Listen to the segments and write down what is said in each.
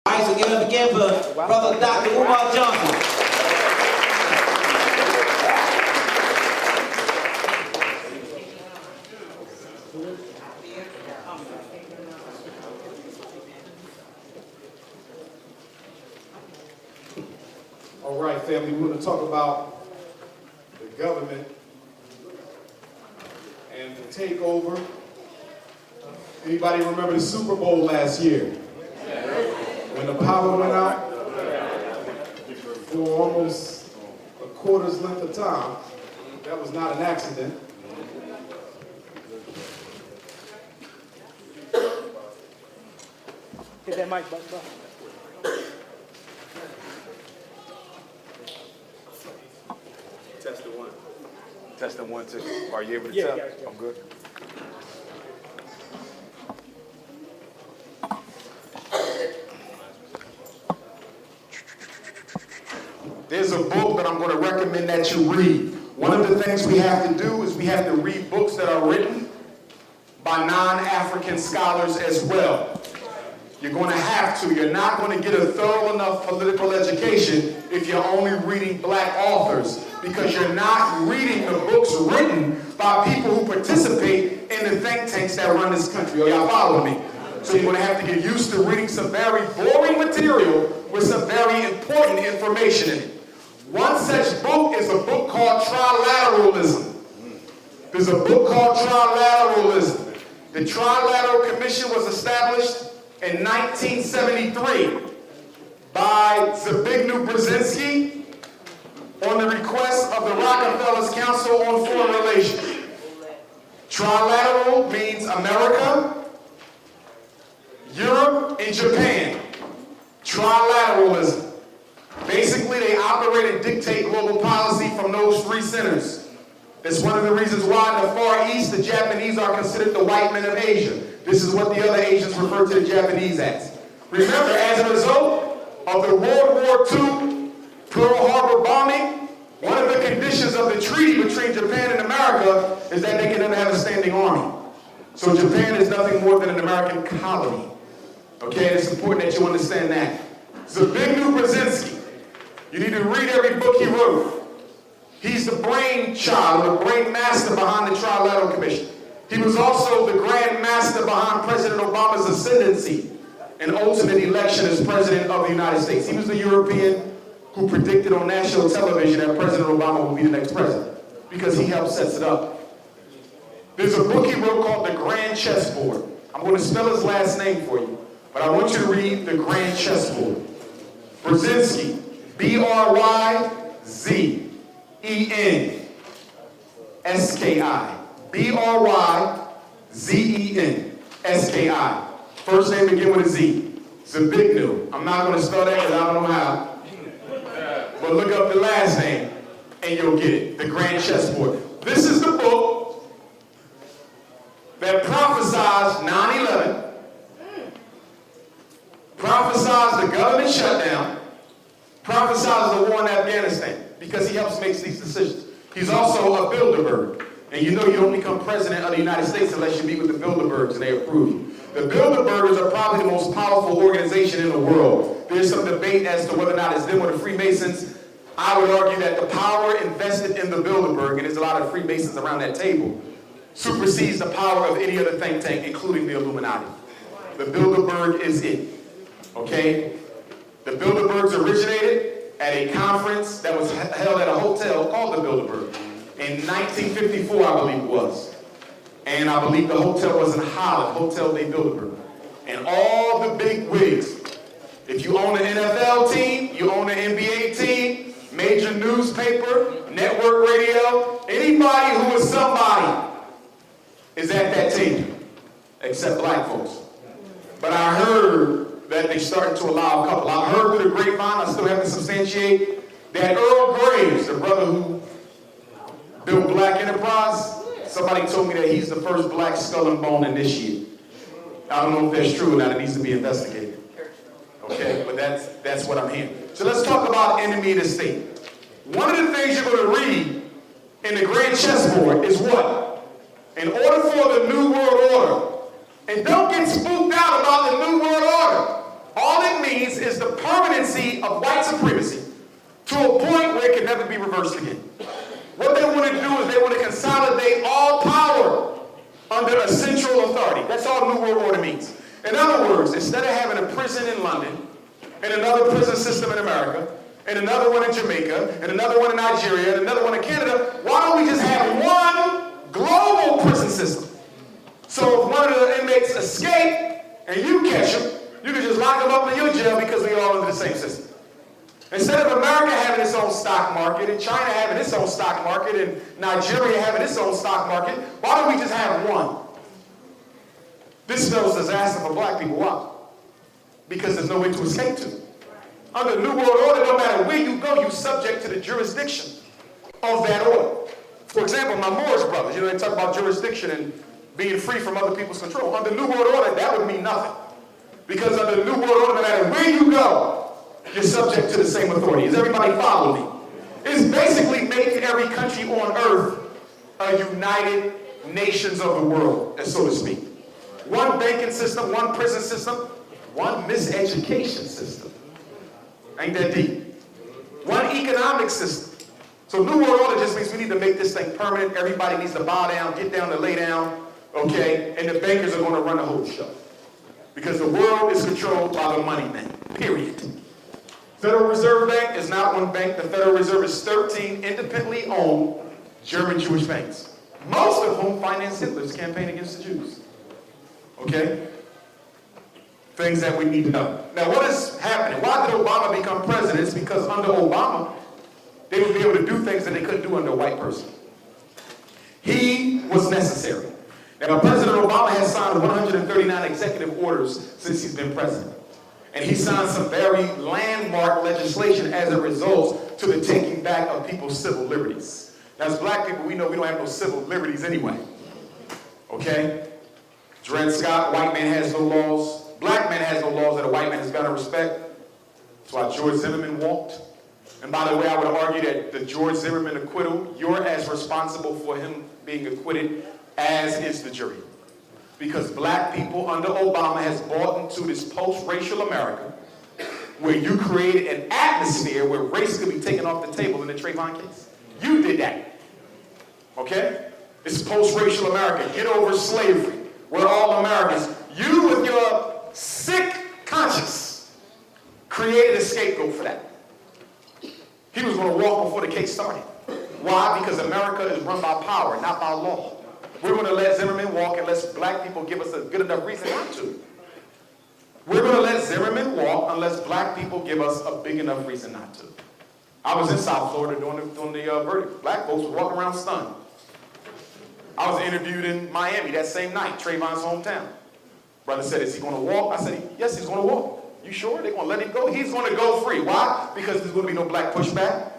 All right, so give it again for Brother Dr. Umar Johnson. All right, family, we're going to talk about the government and the takeover. Anybody remember the Super Bowl last year? When the power went out for almost a quarter's length of time. That was not an accident. Hit that mic button, bro. Testing one. Testing 1, 2. Are you able to Yeah, tell? yeah. I'm good. There's a book that I'm going to recommend that you read. One of the things we have to do is we have to read books that are written by non-African scholars as well. You're going to have to. You're not going to get a thorough enough political education if you're only reading black authors, because you're not reading the books written by people who participate in the think tanks that run this country. Are y'all following me? So you're going to have to get used to reading some very boring material with some very important information in it. One such book is a book called Trilateralism. There's a book called Trilateralism. The Trilateral Commission was established in 1973 by Zbigniew Brzezinski on the request of the Rockefellers Council on Foreign Relations. Trilateral means America, Europe, and Japan. Trilateralism. Basically, they operate and dictate global policy from those three centers. That's one of the reasons why in the Far East, the Japanese are considered the white men of Asia. This is what the other Asians refer to the Japanese as. Remember, as a result of the World War II Pearl Harbor bombing, one of the conditions of the treaty between Japan and America is that they can never have a standing army. So Japan is nothing more than an American colony. Okay, it's important that you understand that. Zbigniew Brzezinski, you need to read every book he wrote. He's the brainchild, the brain master behind the Trilateral Commission. He was also the grand master behind President Obama's ascendancy and ultimate election as president of the United States. He was the European who predicted on national television that President Obama would be the next president because he helped set it up. There's a book he wrote called The Grand Chessboard. I'm going to spell his last name for you, but I want you to read The Grand Chessboard. Brzezinski, Bryzenski. Bryzenski. First name begin with a Z. Zbigniew. I'm not going to spell that because I don't know how. But look up the last name and you'll get it. The Grand Chessboard. This is the book that prophesies 9/11, prophesies the government shutdown, prophesies the war in Afghanistan, because he helps make these decisions. He's also a Bilderberg. And you know you don't become president of the United States unless you meet with the Bilderbergs and they approve you. The Bilderbergers are probably the most powerful organization in the world. There's some debate as to whether or not it's them or the Freemasons. I would argue that the power invested in the Bilderberg, and there's a lot of Freemasons around that table, supersedes the power of any other think tank, including the Illuminati. The Bilderberg is it. Okay? The Bilderbergs originated at a conference that was held at a hotel called the Bilderberg. In 1954, I believe it was. And I believe the hotel was in Holland, Hotel de Bilderberg. And all the big wigs, if you own an NFL team, you own an NBA team, major newspaper, network radio, anybody who is somebody is at that table, except black folks. But I heard that they started to allow a couple. I heard through the grapevine, I still have to substantiate, that Earl Graves, the brother who built Black Enterprise, somebody told me that he's the first black skull and bone initiate. I don't know if that's true or not. It needs to be investigated. Okay, but that's what I'm hearing. So let's talk about enemy of the state. One of the things you're going to read in the Grand Chessboard is what? In order for the New World Order, and don't get spooked out about the New World Order, All it means is the permanency of white supremacy to a point where it can never be reversed again. What they want to do is they want to consolidate all power under a central authority. That's all New World Order means. In other words, instead of having a prison in London, and another prison system in America, and another one in Jamaica, and another one in Nigeria, and another one in Canada, why don't we just have one global prison system? So if one of the inmates escape and you catch him, you can just lock him up in your jail because we all under the same system. Instead of America having its own stock market, and China having its own stock market, and Nigeria having its own stock market, why don't we just have one? This spells disaster for black people. Why? Because there's no way to escape to. Under New World Order, no matter where you go, you're subject to the jurisdiction of that order. For example, my Moorish brothers, they talk about jurisdiction and being free from other people's control. Under New World Order, that would mean nothing. Because under New World Order, no matter where you go, you're subject to the same authority. Does everybody follow me? It's basically making every country on earth a United Nations of the world, so to speak. One banking system, one prison system, one miseducation system. Ain't that deep? One economic system. So New World Order just means we need to make this thing permanent. Everybody needs to bow down, get down to lay down, okay? And the bankers are going to run the whole show. Because the world is controlled by the money man, period. Federal Reserve Bank is not one bank. The Federal Reserve is 13 independently owned German Jewish banks, most of whom financed Hitler's campaign against the Jews. Okay? Things that we need to know. Now, what is happening? Why did Obama become president? It's because under Obama, they would be able to do things that they couldn't do under a white person. He was necessary. Now, President Obama has signed 139 executive orders since he's been president. And he signed some very landmark legislation as a result to the taking back of people's civil liberties. Now, as black people, we know we don't have no civil liberties anyway. Okay? Dred Scott, white man has no laws. Black man has no laws that a white man has got to respect. That's why George Zimmerman walked. And by the way, I would argue that the George Zimmerman acquittal, you're as responsible for him being acquitted as is the jury. Because black people under Obama has bought into this post-racial America where you created an atmosphere where race could be taken off the table in the Trayvon case. You did that. Okay? It's post-racial America. Get over slavery. We're all Americans. You with your sick conscience created a scapegoat for that. He was going to walk before the case started. Why? Because America is run by power, not by law. We're going to let Zimmerman walk unless black people give us a good enough reason not to. We're going to let Zimmerman walk unless black people give us a big enough reason not to. I was in South Florida doing the verdict. Black folks were walking around stunned. I was interviewed in Miami that same night, Trayvon's hometown. Brother said, is he going to walk? I said, yes, he's going to walk. You sure? They're going to let him go? He's going to go free. Why? Because there's going to be no black pushback.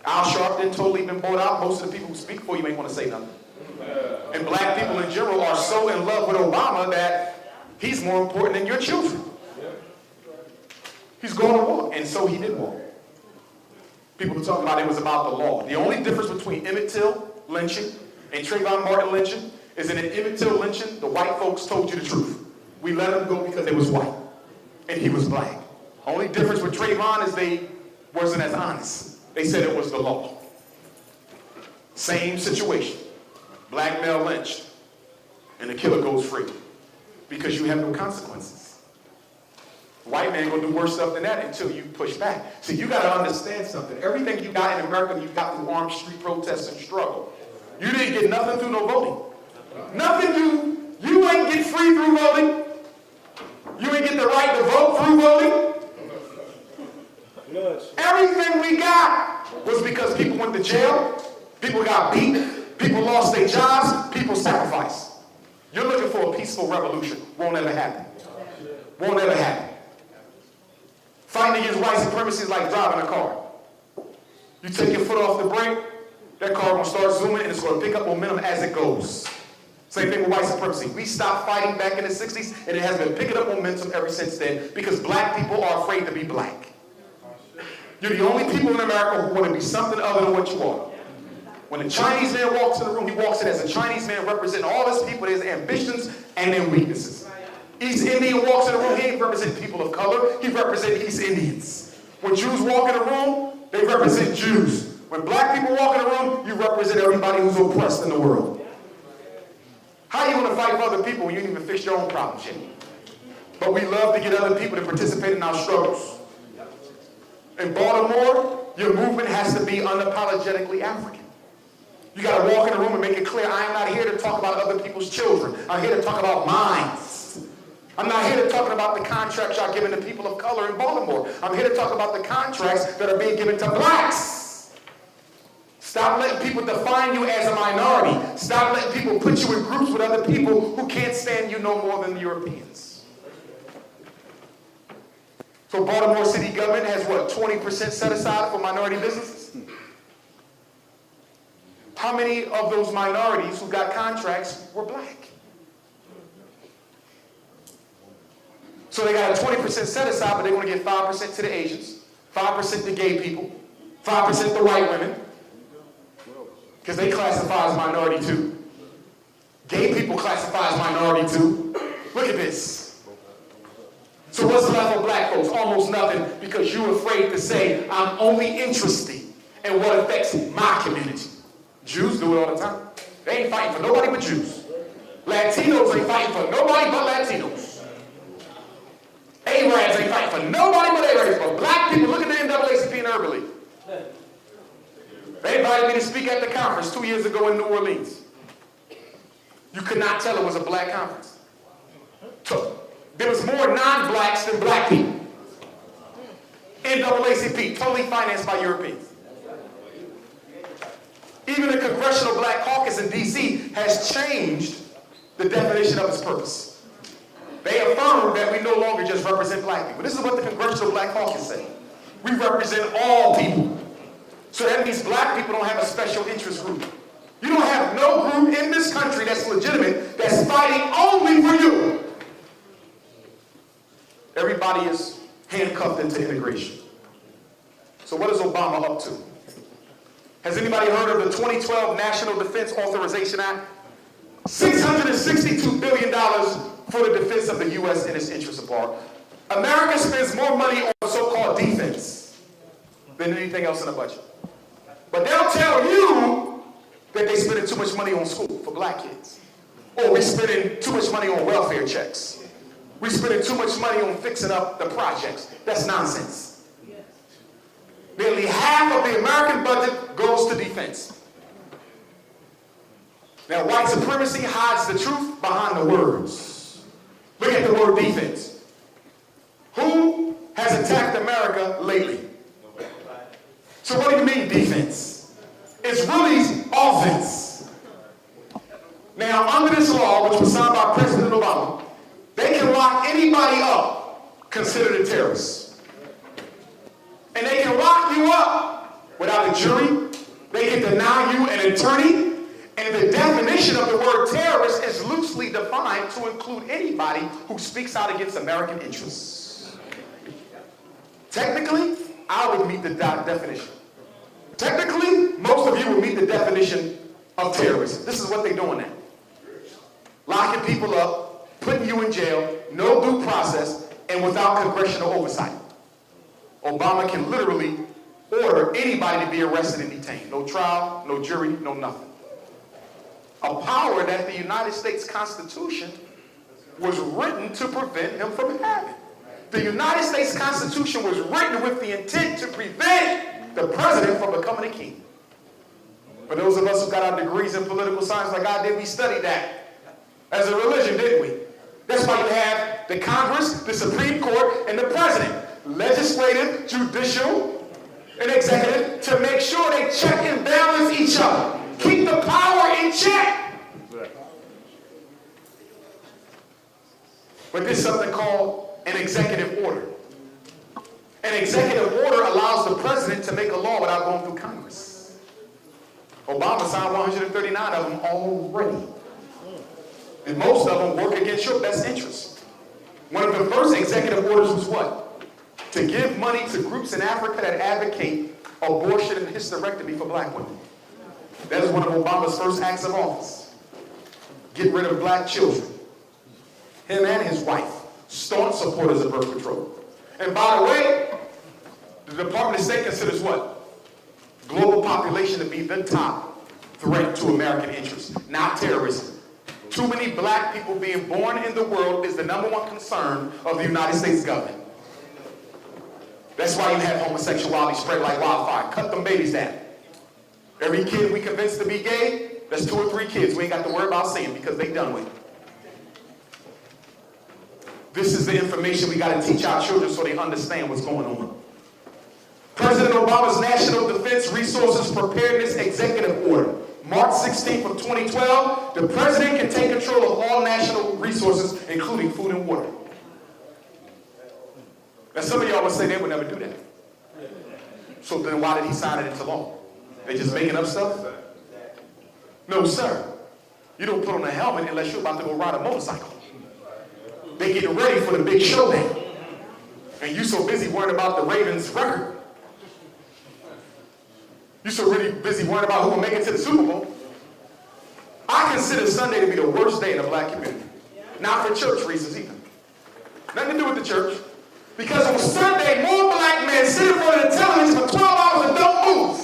Al Sharpton totally been bought out. Most of the people who speak for you ain't want to say nothing. And black people in general are so in love with Obama that he's more important than your children. He's going to walk. And so he did walk. People were talking about it was about the law. The only difference between Emmett Till lynching and Trayvon Martin lynching is that in Emmett Till lynching, the white folks told you the truth. We let him go because they was white. And he was black. Only difference with Trayvon is they wasn't as honest. They said it was the law. Same situation. Black male lynched, and the killer goes free because you have no consequences. White man gonna do worse stuff than that until you push back. So you gotta understand something. Everything you got in America, you got through armed street protests and struggle. You didn't get nothing through no voting. Nothing you ain't get free through voting. You ain't get the right to vote through voting. Everything we got was because people went to jail, people got beat, people lost their jobs, people sacrificed. You're looking for a peaceful revolution. Won't ever happen. Won't ever happen. Fighting against white supremacy is like driving a car. You take your foot off the brake, that car will start zooming and it's going to pick up momentum as it goes. Same thing with white supremacy. We stopped fighting back in the 60s and it has been picking up momentum ever since then because black people are afraid to be black. You're the only people in America who want to be something other than what you are. When a Chinese man walks in the room, he walks in as a Chinese man representing all his people, his ambitions and their weaknesses. East Indian walks in the room, he ain't represent people of color, he represent East Indians. When Jews walk in the room, they represent Jews. When black people walk in the room, you represent everybody who's oppressed in the world. How are you going to fight for other people when you didn't even fix your own problems yet? But we love to get other people to participate in our struggles. In Baltimore, your movement has to be unapologetically African. You got to walk in the room and make it clear, I am not here to talk about other people's children. I'm here to talk about mine. I'm not here to talk about the contracts y'all giving to people of color in Baltimore. I'm here to talk about the contracts that are being given to blacks. Stop letting people define you as a minority. Stop letting people put you in groups with other people who can't stand you no more than the Europeans. So Baltimore city government has what, 20% set aside for minority businesses? How many of those minorities who got contracts were black? So they got a 20% set aside, but they're going to give 5% to the Asians, 5% to gay people, 5% to white women, because they classify as minority too. Gay people classify as minority too. Look at this. So what's left for black folks? Almost nothing, because you're afraid to say, I'm only interested in what affects my community. Jews do it all the time. They ain't fighting for nobody but Jews. Latinos ain't fighting for nobody but Latinos. Arabs ain't fighting for nobody but Arabs. But black people, look at the NAACP and Urban League. They invited me to speak at the conference 2 years ago in New Orleans. You could not tell it was a black conference. So, there was more non-blacks than black people. NAACP, totally financed by Europeans. Even the Congressional Black Caucus in D.C. has changed the definition of its purpose. They affirm that we no longer just represent black people. This is what the Congressional Black Caucus say. We represent all people. So that means black people don't have a special interest group. You don't have no group in this country that's legitimate, that's fighting only for you. Everybody is handcuffed into integration. So what is Obama up to? Has anybody heard of the 2012 National Defense Authorization Act? $662 billion for the defense of the U.S. and its interests abroad. America spends more money on so-called defense than anything else in the budget. But they'll tell you that they're spending too much money on school for black kids. Or we're spending too much money on welfare checks. We're spending too much money on fixing up the projects. That's nonsense. Nearly half of the American budget goes to defense. Now, white supremacy hides the truth behind the words. Look at the word defense. Who has attacked America lately? So what do you mean defense? It's really offense. Now, under this law, which was signed by President Obama, they can lock anybody up considered a terrorist. And they can lock you up without a jury. They can deny you an attorney. And the definition of the word terrorist is loosely defined to include anybody who speaks out against American interests. Technically, I would meet the definition. Technically, most of you would meet the definition of terrorism. This is what they're doing now. Locking people up, putting you in jail, no due process, and without congressional oversight. Obama can literally order anybody to be arrested and detained. No trial, no jury, no nothing. A power that the United States Constitution was written to prevent him from having. The United States Constitution was written with the intent to prevent the president from becoming a king. For those of us who got our degrees in political science like I did, we studied that as a religion, didn't we? That's why you have the Congress, the Supreme Court, and the president. Legislative, judicial, and executive to make sure they check and balance each other. Keep the power in check. But there's something called an executive order. An executive order allows the president to make a law without going through Congress. Obama signed 139 of them already. And most of them work against your best interests. One of the first executive orders was what? To give money to groups in Africa that advocate abortion and hysterectomy for black women. That is one of Obama's first acts of office. Get rid of black children. Him and his wife, staunch supporters of birth control. And by the way, the Department of State considers what? Global population to be the top threat to American interests, not terrorism. Too many black people being born in the world is the #1 concern of the United States government. That's why you have homosexuality spread like wildfire. Cut them babies down. Every kid we convince to be gay, that's 2 or 3 kids we ain't got to worry about seeing because they done with it. This is the information we got to teach our children so they understand what's going on. President Obama's National Defense Resources Preparedness Executive Order, March 16th of 2012, the president can take control of all national resources, including food and water. Now some of y'all would say they would never do that. So then why did he sign it into law? They just making up stuff? No, sir. You don't put on a helmet unless you're about to go ride a motorcycle. They getting ready for the big showdown. And you so busy worrying about the Ravens' record. You so really busy worrying about who will make it to the Super Bowl. I consider Sunday to be the worst day in the black community. Not for church reasons either. Nothing to do with the church. Because on Sunday, more black men sit in front of the television for 12 hours and don't move.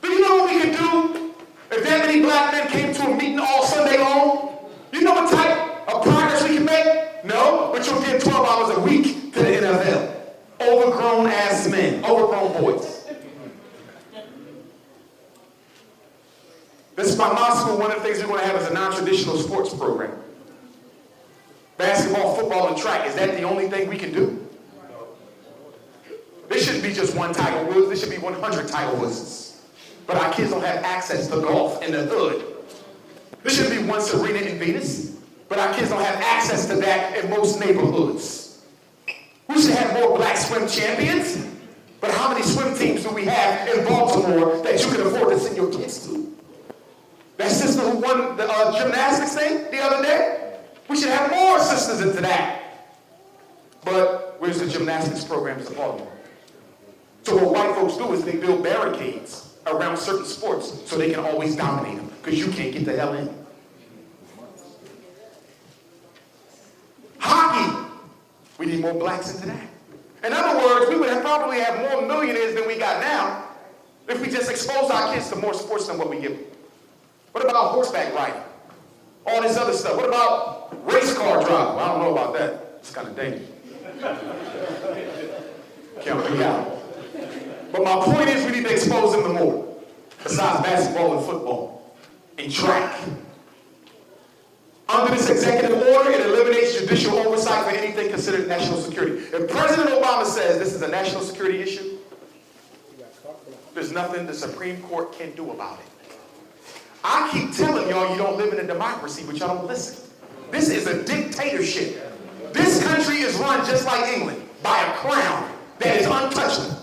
Do you know what we could do if that many black men came to a meeting all Sunday long? You know what type of progress we can make? No, but you'll get 12 hours a week to the NFL. Overgrown ass men, overgrown boys. This is by my school, one of the things we're going to have is a non-traditional sports program. Basketball, football, and track. Is that the only thing we can do? There shouldn't be just one Tiger Woods. There should be 100 Tiger Woods. But our kids don't have access to golf in the hood. There should be one Serena in Venus. But our kids don't have access to that in most neighborhoods. We should have more black swim champions. But how many swim teams do we have in Baltimore that you can afford to send your kids to? That sister who won the gymnastics thing the other day? We should have more sisters into that. But where's the gymnastics programs in Baltimore? So what white folks do is they build barricades around certain sports so they can always dominate them because you can't get the hell in. Hockey. We need more blacks into that. In other words, we would probably have more millionaires than we got now if we just expose our kids to more sports than what we give them. What about horseback riding? All this other stuff. What about race car driving? I don't know about that. It's kind of dangerous. Can't be out. But my point is we need to expose them to more. Besides basketball and football and track. Under this executive order, it eliminates judicial oversight for anything considered national security. If President Obama says this is a national security issue, there's nothing the Supreme Court can do about it. I keep telling y'all you don't live in a democracy, but y'all don't listen. This is a dictatorship. This country is run just like England, by a crown that is untouchable.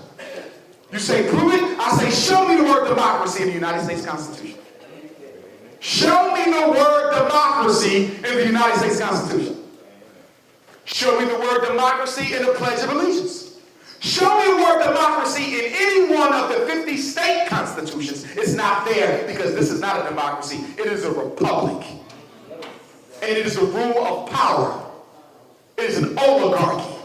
You say, prove it? I say, show me the word democracy in the United States Constitution. Show me the word democracy in the United States Constitution. Show me the word democracy in the Pledge of Allegiance. Show me the word democracy in any one of the 50 state constitutions. It's not there because this is not a democracy. It is a republic. And it is a rule of power. It is an oligarchy.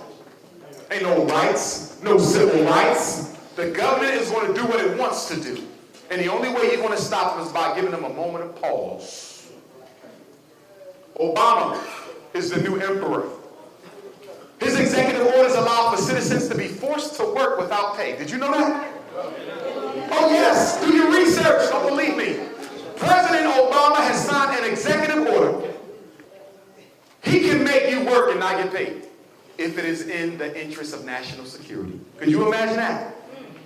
Ain't no rights, no civil rights. The government is going to do what it wants to do. And the only way you're going to stop them is by giving them a moment of pause. Obama is the new emperor. His executive orders allow for citizens to be forced to work without pay. Did you know that? Oh yes, do your research, don't believe me. President Obama has signed an executive order. He can make you work and not get paid if it is in the interest of national security. Could you imagine that?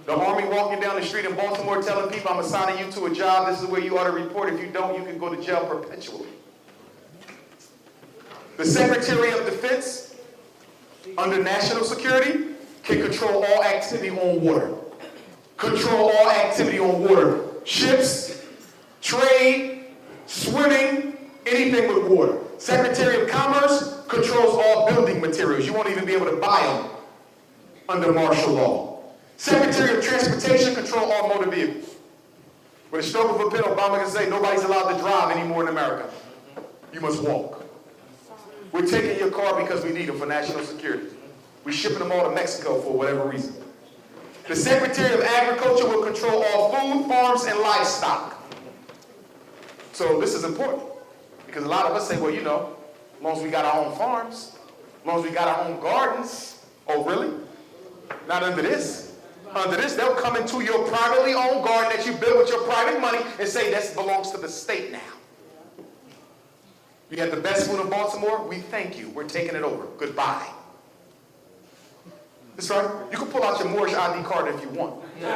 The Army walking down the street in Baltimore telling people, I'm assigning you to a job, this is where you ought to report. If you don't, you can go to jail perpetually. The Secretary of Defense, under national security, can control all activity on water. Control all activity on water. Ships, trade, swimming, anything with water. Secretary of Commerce controls all building materials. You won't even be able to buy them under martial law. Secretary of Transportation controls all motor vehicles. With a stroke of a pen, Obama can say nobody's allowed to drive anymore in America. You must walk. We're taking your car because we need them for national security. We're shipping them all to Mexico for whatever reason. The Secretary of Agriculture will control all food, farms, and livestock. So this is important because a lot of us say, well, you know, as long as we got our own farms, as long as we got our own gardens. Oh, really? Not under this. Under this, they'll come into your privately owned garden that you built with your private money and say this belongs to the state now. You have the best food in Baltimore? We thank you. We're taking it over. Goodbye. That's right. You can pull out your mortgage ID card if you want. No,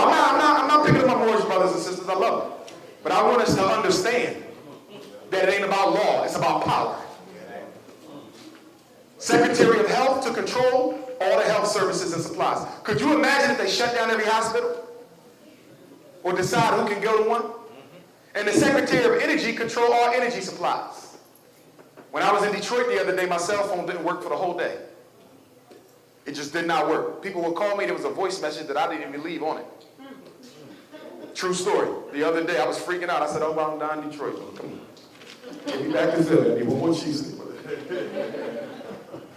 I'm not picking up my mortgage brothers and sisters. I love them. But I want us to understand that it ain't about law. It's about power. Secretary of Health to control all the health services and supplies. Could you imagine if they shut down every hospital? Or decide who can go to one? And the Secretary of Energy control all energy supplies. When I was in Detroit the other day, my cell phone didn't work for the whole day. It just did not work. People would call me, there was a voice message that I didn't even leave on it. True story. The other day I was freaking out. I said, oh, I'm down in Detroit. Come on. Get me back to Philly. I need one more cheese.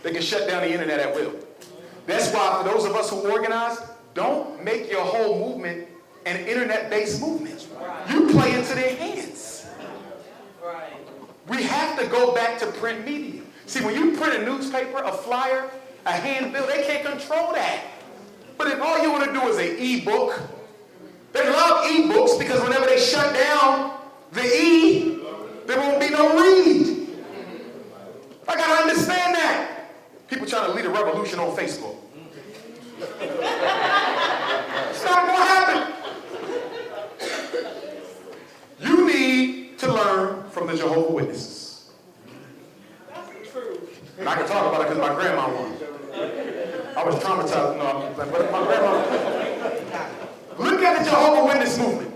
They can shut down the internet at will. That's why for those of us who organize, don't make your whole movement an internet-based movement. You play into their hands. We have to go back to print media. See, when you print a newspaper, a flyer, a handbill, they can't control that. But if all you want to do is an e-book, they love e-books because whenever they shut down the E, there won't be no read. I got to understand that. People trying to lead a revolution on Facebook. It's not going to happen. You need to learn from the Jehovah's Witnesses. And I can talk about it because my grandma won. I was traumatized. No, but my grandma. Look at the Jehovah's Witness movement.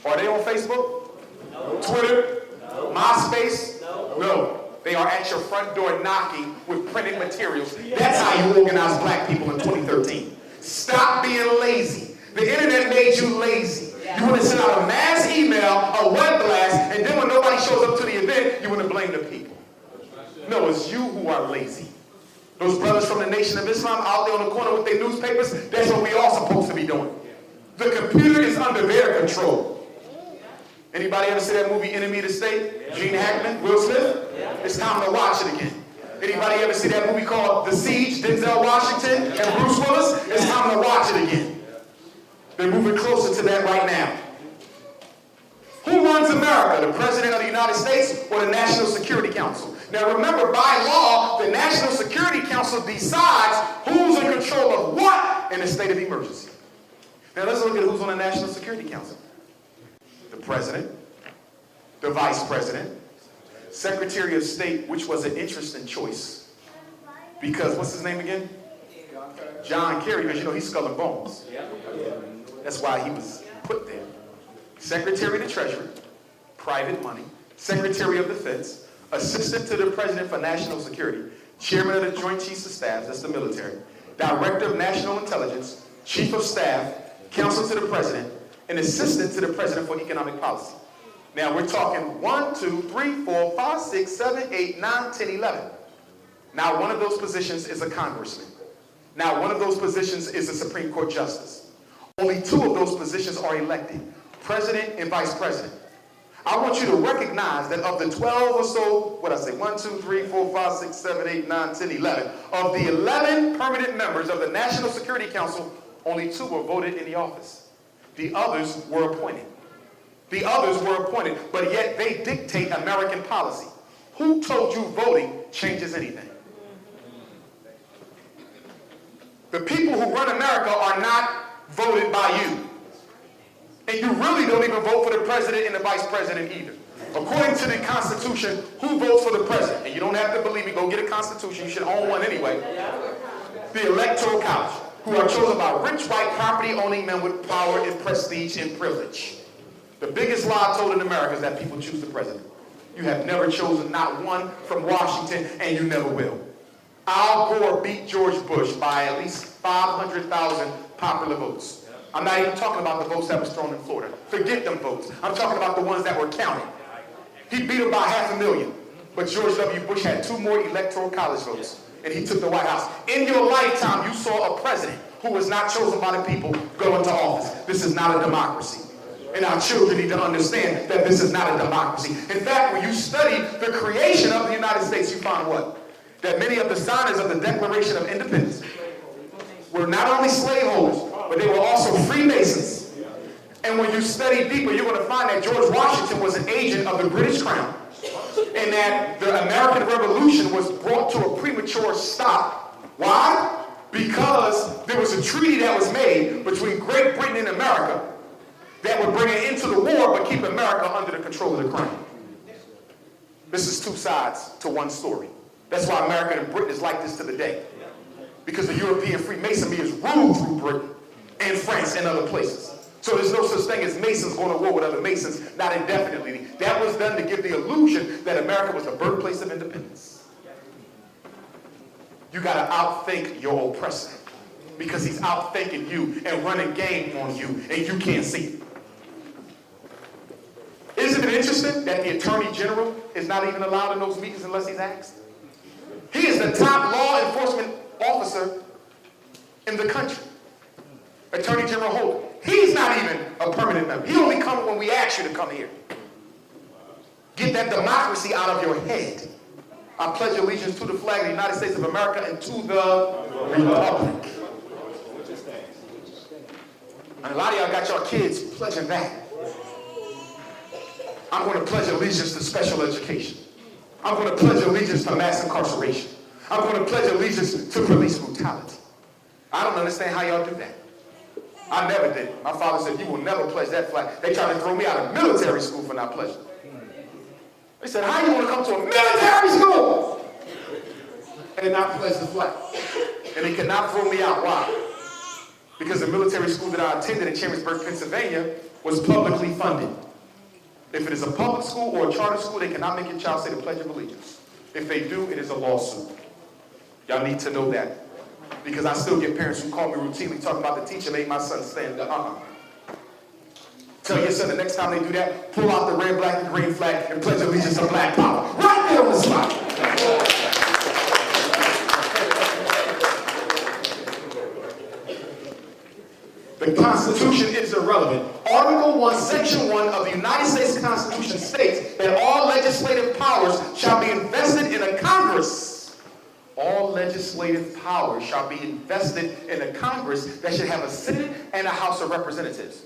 Are they on Facebook? No. Twitter? No. MySpace? No. They are at your front door knocking with printed materials. That's how you organize black people in 2013. Stop being lazy. The internet made you lazy. You want to send out a mass email, a web blast, and then when nobody shows up to the event, you want to blame the people. No, it's you who are lazy. Those brothers from the Nation of Islam out there on the corner with their newspapers, that's what we all supposed to be doing. The computer is under their control. Anybody ever see that movie, Enemy of the State? Gene Hackman, Will Smith? It's time to watch it again. Anybody ever see that movie called The Siege, Denzel Washington and Bruce Willis? It's time to watch it again. They're moving closer to that right now. Who runs America? The President of the United States or the National Security Council? Now remember, by law, the National Security Council decides who's in control of what in a state of emergency. Now let's look at who's on the National Security Council. The President, the Vice President, Secretary of State, which was an interesting choice. Because, what's his name again? John Kerry, because you know he's Skull and Bones. That's why he was put there. Secretary of the Treasury, private money, Secretary of Defense, Assistant to the President for National Security, Chairman of the Joint Chiefs of Staff, that's the military, Director of National Intelligence, Chief of Staff, Counsel to the President, and Assistant to the President for Economic Policy. Now we're talking 1, 2, 3, 4, 5, 6, 7, 8, 9, 10, 11. Now one of those positions is a congressman. Now one of those positions is a Supreme Court justice. Only 2 of those positions are elected, President and Vice President. I want you to recognize that of the 12 or so, 1, 2, 3, 4, 5, 6, 7, 8, 9, 10, 11, of the 11 permanent members of the National Security Council, only 2 were voted in the office. The others were appointed. The others were appointed, but yet they dictate American policy. Who told you voting changes anything? The people who run America are not voted by you. And you really don't even vote for the president and the vice president either. According to the Constitution, who votes for the president? And you don't have to believe me, go get a Constitution, you should own one anyway. The Electoral College, who are chosen by rich white property-owning men with power and prestige and privilege. The biggest lie told in America is that people choose the president. You have never chosen not one from Washington, and you never will. Al Gore beat George Bush by at least 500,000 popular votes. I'm not even talking about the votes that was thrown in Florida. Forget them votes. I'm talking about the ones that were counted. He beat him by 500,000. But George W. Bush had 2 more electoral college votes, and he took the White House. In your lifetime, you saw a president who was not chosen by the people go into office. This is not a democracy. And our children need to understand that this is not a democracy. In fact, when you study the creation of the United States, you find what? That many of the signers of the Declaration of Independence were not only slaveholders, but they were also Freemasons. And when you study deeper, you're going to find that George Washington was an agent of the British Crown, and that the American Revolution was brought to a premature stop. Why? Because there was a treaty that was made between Great Britain and America that would bring an end to the war, but keep America under the control of the Crown. This is 2 sides to one story. That's why America and Britain is like this to the day. Because the European Freemasonry is ruled through Britain and France and other places. So there's no such thing as Masons going to war with other Masons, not indefinitely. That was done to give the illusion that America was the birthplace of independence. You got to outthink your oppressor, because he's outthinking you and running game on you, and you can't see it. Isn't it interesting that the Attorney General is not even allowed in those meetings unless he's asked? He is the top law enforcement officer in the country. Attorney General Holder. He's not even a permanent member. He only comes when we ask you to come here. Get that democracy out of your head. I pledge allegiance to the flag of the United States of America and to the republic. And a lot of y'all got your kids pledging that. I'm going to pledge allegiance to special education. I'm going to pledge allegiance to mass incarceration. I'm going to pledge allegiance to police brutality. I don't understand how y'all do that. I never did. My father said, you will never pledge that flag. They tried to throw me out of military school for not pledging. They said, how you want to come to a military school and not pledge the flag? And they could not throw me out. Why? Because the military school that I attended in Chambersburg, Pennsylvania was publicly funded. If it is a public school or a charter school, they cannot make your child say the Pledge of Allegiance. If they do, it is a lawsuit. Y'all need to know that. Because I still get parents who call me routinely talking about the teacher made my son stand up. Tell your son the next time they do that, pull out the red, black, and green flag and pledge allegiance to black power. Right there on the spot. The Constitution is irrelevant. Article 1, Section 1 of the United States Constitution states that all legislative powers shall be invested in a Congress. All legislative powers shall be invested in a Congress that should have a Senate and a House of Representatives.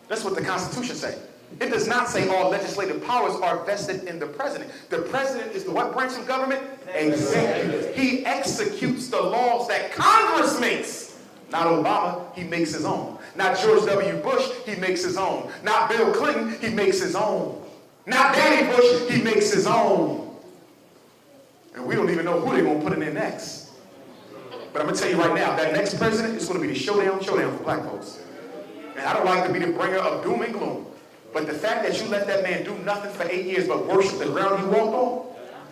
That's what the Constitution says. It does not say all legislative powers are vested in the president. The president is the what branch of government? Executive. He executes the laws that Congress makes. Not Obama, he makes his own. Not George W. Bush, he makes his own. Not Bill Clinton, he makes his own. Not Danny Bush, he makes his own. And we don't even know who they're going to put in there next. But I'm going to tell you right now, that next president is going to be the showdown for black folks. And I don't like to be the bringer of doom and gloom. But the fact that you let that man do nothing for 8 years but worship the ground he walked on,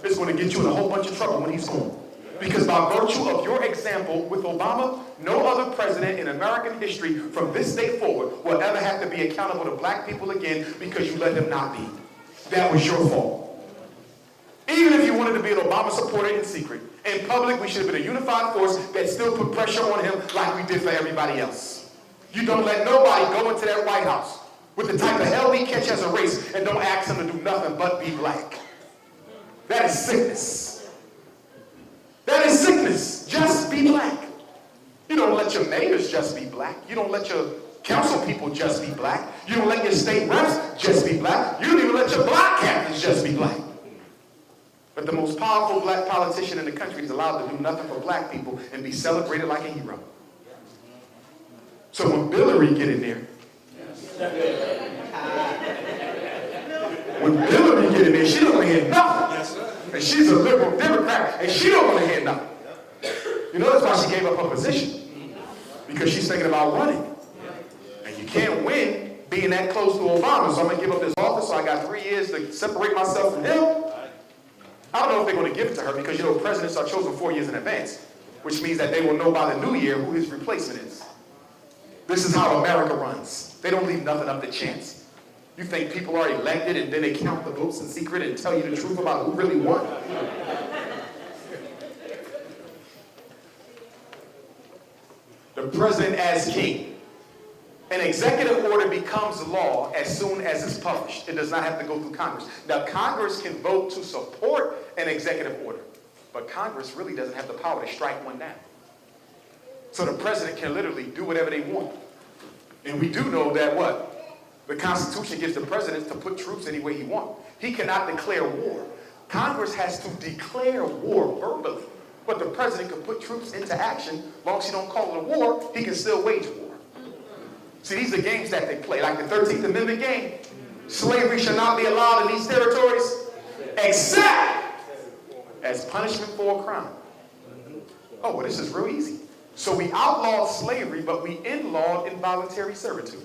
is going to get you in a whole bunch of trouble when he's gone. Because by virtue of your example with Obama, no other president in American history from this day forward will ever have to be accountable to black people again because you let them not be. That was your fault. Even if you wanted to be an Obama supporter in secret, in public we should have been a unified force that still put pressure on him like we did for everybody else. You don't let nobody go into that White House with the type of hell we catch as a race and don't ask him to do nothing but be black. That is sickness. That is sickness. Just be black. You don't let your mayors just be black. You don't let your council people just be black. You don't let your state reps just be black. You don't even let your block captains just be black. But the most powerful black politician in the country is allowed to do nothing for black people and be celebrated like a hero. So when Hillary get in there, she don't want to hear nothing. And she's a liberal Democrat, and she don't want to hear nothing. You know that's why she gave up her position. Because she's thinking about running. And you can't win being that close to Obama, so I'm going to give up this office, so I got 3 years to separate myself from him. I don't know if they're going to give it to her because, you know, presidents are chosen 4 years in advance, which means that they will know by the new year who his replacement is. This is how America runs. They don't leave nothing up to chance. You think people are elected and then they count the votes in secret and tell you the truth about who really won? The president as king. An executive order becomes law as soon as it's published. It does not have to go through Congress. Now, Congress can vote to support an executive order, but Congress really doesn't have the power to strike one down. So the president can literally do whatever they want. And we do know that what? The Constitution gives the president to put troops any way he wants. He cannot declare war. Congress has to declare war verbally, but the president can put troops into action. As long as he don't call it a war, he can still wage war. See, these are games that they play, like the 13th Amendment game. Slavery shall not be allowed in these territories, except as punishment for a crime. Oh, well, this is real easy. So we outlawed slavery, but we inlawed involuntary servitude.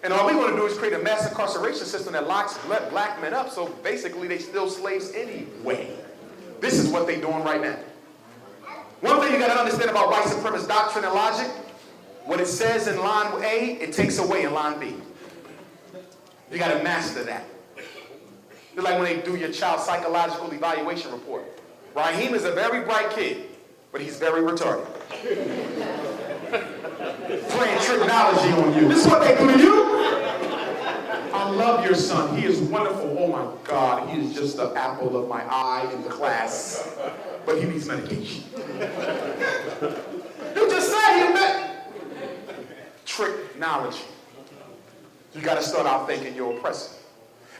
And all we're going to do is create a mass incarceration system that locks black men up, so basically they still slaves anyway. This is what they're doing right now. One thing you got to understand about white supremacist doctrine and logic, what it says in line A, it takes away in line B. You got to master that. It's like when they do your child psychological evaluation report. Raheem is a very bright kid, but he's very retarded. Playing trickology on you. This is what they do to you. I love your son. He is wonderful. Oh my God, he is just the apple of my eye in the class. But he needs medication. You just said he met. Trickology. You got to start out thinking you're oppressive.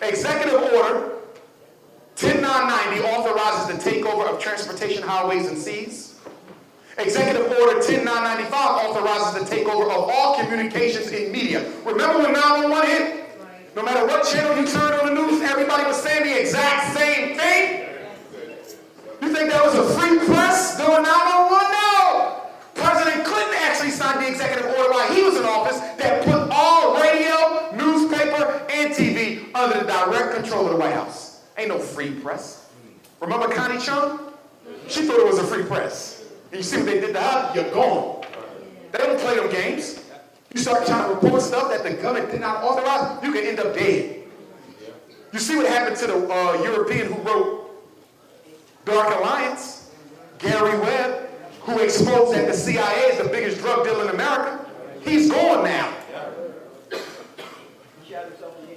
Executive Order 10990 authorizes the takeover of transportation highways and seas. Executive Order 10995 authorizes the takeover of all communications in media. Remember when 911 hit? No matter what channel you turned on the news, everybody was saying the exact same thing. You think that was a free press during 911? No! President Clinton actually signed the executive order while he was in office that put all radio, newspaper, and TV under the direct control of the White House. Ain't no free press. Remember Connie Chung? She thought it was a free press. And you see what they did to her? You're gone. They don't play them games. You start trying to report stuff that the government did not authorize, you can end up dead. You see what happened to the European who wrote Dark Alliance, Gary Webb, who exposed that the CIA is the biggest drug dealer in America. He's gone now.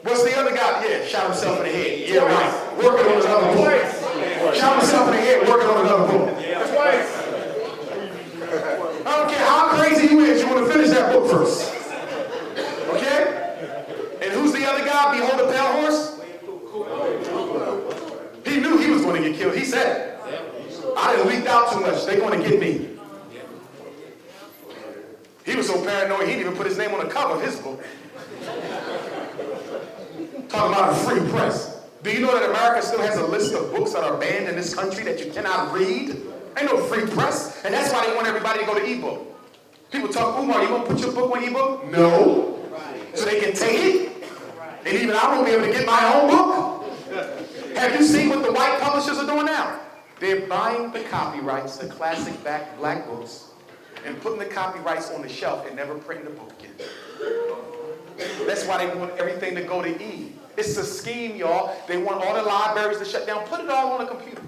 What's the other guy? Yeah, shot himself in the head. Yeah, right. Working on another book. Shot himself in the head, working on another book. That's right. I don't care how crazy you is, you want to finish that book first. Okay? And who's the other guy? Behold the pale horse? He knew he was going to get killed. He said it. I didn't leak out too much. They're going to get me. He was so paranoid, he didn't even put his name on the cover of his book. Talking about a free press. Do you know that America still has a list of books that are banned in this country that you cannot read? Ain't no free press. And that's why they want everybody to go to ebook. People talk, Umar, you going to put your book on ebook? No. So they can take it? And even I won't be able to get my own book? Have you seen what the white publishers are doing now? They're buying the copyrights, the classic black books, and putting the copyrights on the shelf and never printing the book again. That's why they want everything to go to E. It's a scheme, y'all. They want all the libraries to shut down. Put it all on a computer.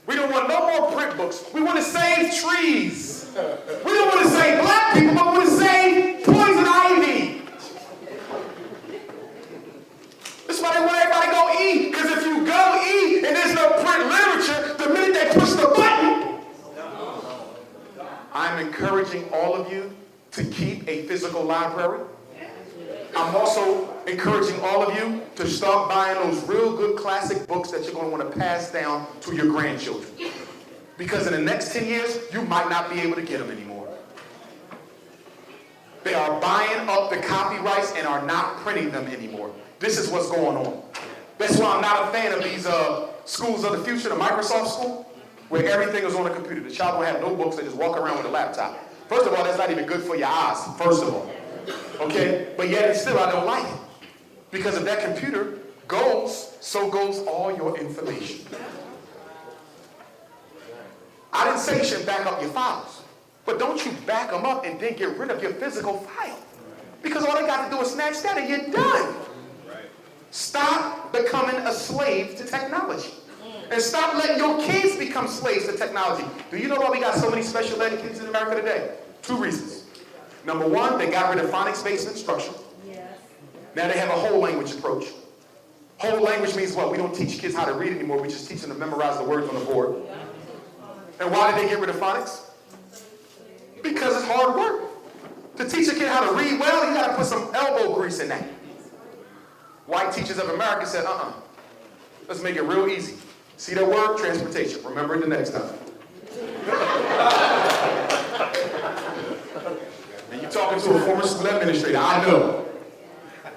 We don't want no more print books. We want to save trees. We don't want to save black people, but we want to save poison ivy. That's why they want everybody to go E. Because if you go E and there's no print literature, the minute they push the button, I'm encouraging all of you to keep a physical library. I'm also encouraging all of you to start buying those real good classic books that you're going to want to pass down to your grandchildren. Because in the next 10 years, you might not be able to get them anymore. They are buying up the copyrights and are not printing them anymore. This is what's going on. That's why I'm not a fan of these schools of the future, the Microsoft school, where everything is on a computer. The child don't have no books, they just walk around with a laptop. First of all, that's not even good for your eyes, first of all. Okay? But yet and still, I don't like it. Because if that computer goes, so goes all your information. I didn't say you should back up your files. But But don't you back them up and then get rid of your physical file. Because all they got to do is snatch that and you're done. Stop becoming a slave to technology. And stop letting your kids become slaves to technology. Do you know why we got so many special ed kids in America today? 2 reasons. Number 1, they got rid of phonics-based instruction. Now they have a whole language approach. Whole language means what? We don't teach kids how to read anymore. We just teach them to memorize the words on the board. And why did they get rid of phonics? Because it's hard work. To teach a kid how to read well, you got to put some elbow grease in that. White teachers of America said, let's make it real easy. See that word? Transportation. Remember it the next time. And you're talking to a former school administrator. I know.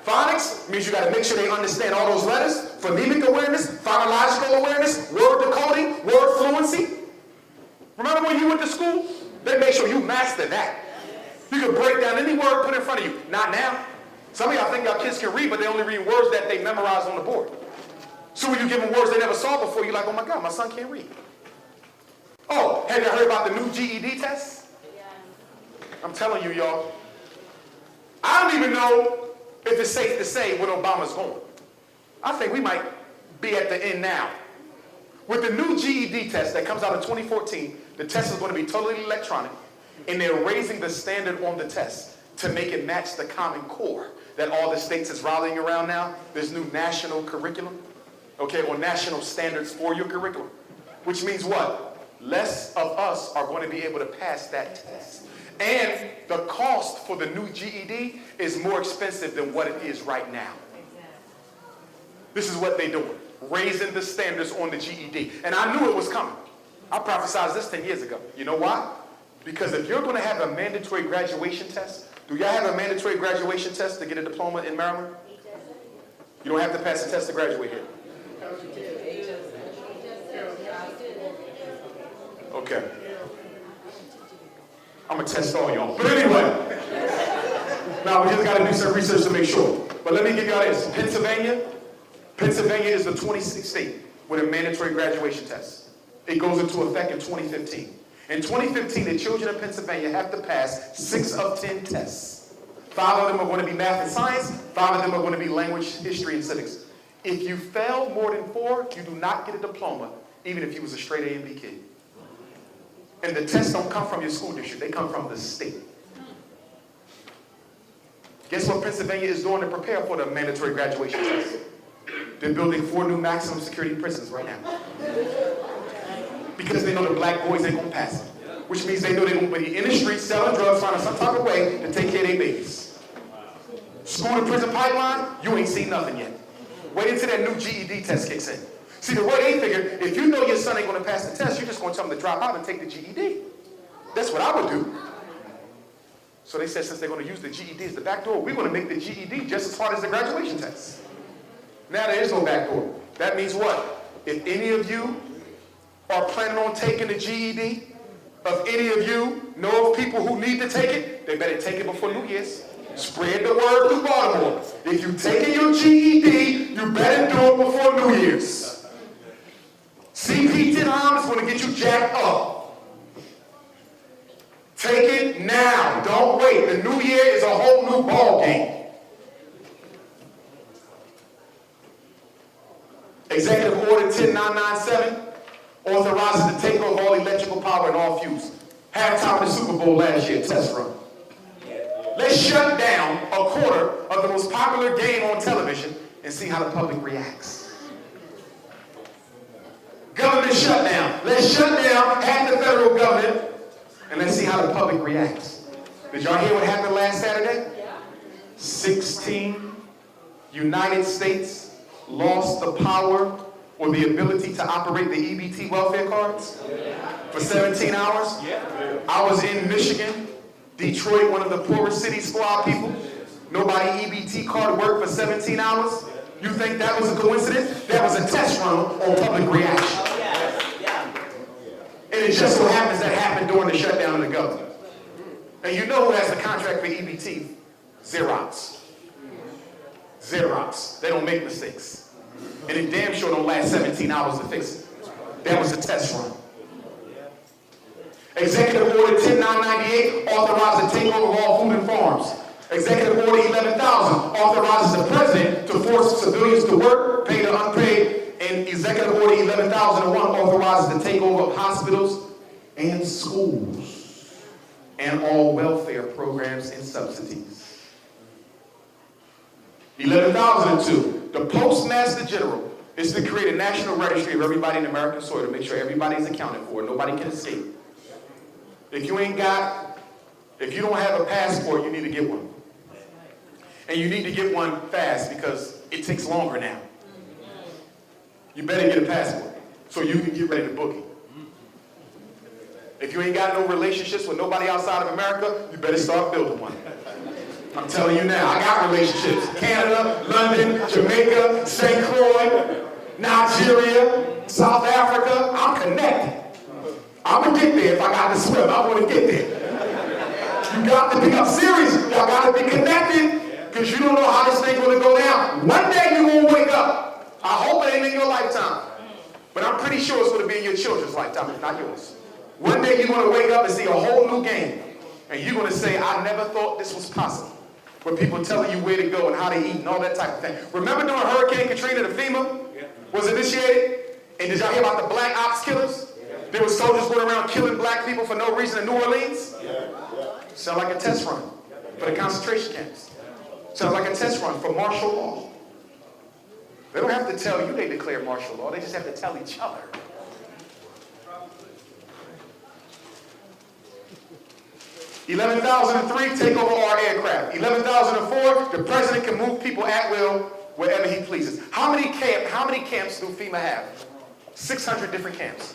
Phonics means you got to make sure they understand all those letters. Phonemic awareness, phonological awareness, word decoding, word fluency. Remember when you went to school? They make sure you master that. You can break down any word put in front of you. Not now. Some of y'all think y'all kids can read, but they only read words that they memorize on the board. So when you give them words they never saw before, you're like, oh my God, my son can't read. Oh, have you heard about the new GED test? I'm telling you, y'all. I don't even know if it's safe to say what Obama's going. I think we might be at the end now. With the new GED test that comes out in 2014, the test is going to be totally electronic, and they're raising the standard on the test to make it match the Common Core that all the states is rallying around now. There's new national curriculum, okay, or national standards for your curriculum, which means what? Less of us are going to be able to pass that test. And the cost for the new GED is more expensive than what it is right now. This is what they're doing, raising the standards on the GED. And I knew it was coming. I prophesied this 10 years ago. You know why? Because if you're going to have a mandatory graduation test, do y'all have a mandatory graduation test to get a diploma in Maryland? You don't have to pass a test to graduate here. Okay. I'm going to test all y'all. But anyway, now we just got to do some research to make sure. But let me give y'all this. Pennsylvania is the 26th state with a mandatory graduation test. It goes into effect in 2015. In 2015, the children of Pennsylvania have to pass 6 of 10 tests. 5 of them are going to be math and science. 5 of them are going to be language, history, and civics. If you fail more than 4, you do not get a diploma, even if you was a straight A and B kid. And the tests don't come from your school district. They come from the state. Guess what Pennsylvania is doing to prepare for the mandatory graduation test? They're building 4 new maximum security prisons right now. Because they know the black boys ain't going to pass it. Which means they know they're going to be in the streets selling drugs, finding some type of way to take care of their babies. School to prison pipeline, you ain't seen nothing yet. Wait until that new GED test kicks in. See, the way they figure, if you know your son ain't going to pass the test, you're just going to tell him to drop out and take the GED. That's what I would do. So they said since they're going to use the GED as the back door, we're going to make the GED just as hard as the graduation test. Now there is no back door. That means what? If any of you are planning on taking the GED, if any of you know of people who need to take it, they better take it before New Year's. Spread the word through Baltimore. If you're taking your GED, you better do it before New Year's. CP10 arms is going to get you jacked up. Take it now. Don't wait. The new year is a whole new ball game. Executive Order 10997 authorizes the takeover of all electrical power and all fuels. Halftime of the Super Bowl last year, test run. Let's shut down a quarter of the most popular game on television and see how the public reacts. Government shutdown. Let's shut down half the federal government and let's see how the public reacts. Did y'all hear what happened last Saturday? 16 United States lost the power or the ability to operate the EBT welfare cards for 17 hours. I was in Michigan, Detroit, one of the poorest cities for our people. Nobody EBT card worked for 17 hours. You think that was a coincidence? That was a test run on public reaction. And it just so happens that happened during the shutdown of the government. And you know who has the contract for EBT? Xerox. Xerox. They don't make mistakes. And it damn sure don't last 17 hours to fix it. That was a test run. Executive Order 10998 authorizes the takeover of all food and farms. Executive Order 11,000 authorizes the president to force civilians to work, paid or unpaid. And Executive Order 11,001 authorizes the takeover of hospitals and schools and all welfare programs and subsidies. 11,002, the Postmaster General is to create a national registry of everybody in American soil to make sure everybody's accounted for. Nobody can escape. If you don't have a passport, you need to get one. And you need to get one fast because it takes longer now. You better get a passport so you can get ready to book it. If you ain't got no relationships with nobody outside of America, you better start building one. I'm telling you now, I got relationships. Canada, London, Jamaica, St. Croix, Nigeria, South Africa. I'm connected. I'm going to get there if I got to swim. I want to get there. You got to be, I'm serious. Y'all got to be connected because you don't know how this thing's going to go down. One day you're going to wake up. I hope it ain't in your lifetime. But I'm pretty sure it's going to be in your children's lifetime, if not yours. One day you're going to wake up and see a whole new game. And you're going to say, I never thought this was possible. Where people telling you where to go and how to eat and all that type of thing. Remember during Hurricane Katrina, the FEMA was initiated? And did y'all hear about the black ops killers? There were soldiers going around killing black people for no reason in New Orleans? Sound like a test run for the concentration camps. Sounds like a test run for martial law. They don't have to tell you they declare martial law. They just have to tell each other. $11,003, take over our aircraft. 11,004, the president can move people at will wherever he pleases. How many camps do FEMA have? 600 different camps.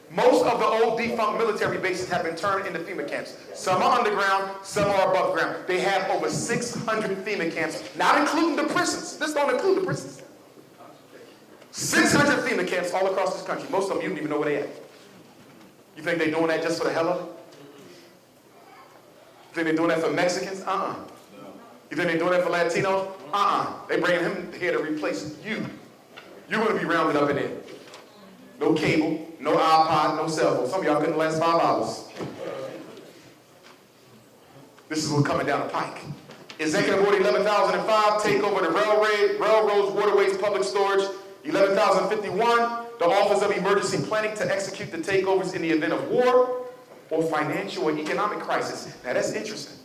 Most of the old defunct military bases have been turned into FEMA camps. Some are underground, some are above ground. They have over 600 FEMA camps, not including the prisons. This don't include the prisons. 600 FEMA camps all across this country. Most of them, you don't even know where they at. You think they're doing that just for the hell of it? You think they're doing that for Mexicans? You think they're doing that for Latinos? They bringing him here to replace you. You're going to be rounded up in there. No cable, no iPod, no cell phone. Some of y'all couldn't last 5 hours. This is what's coming down the pike. Executive Order 11,005, take over the railroads, waterways, public storage. 11,051, the Office of Emergency Planning to execute the takeovers in the event of war or financial or economic crisis. Now that's interesting,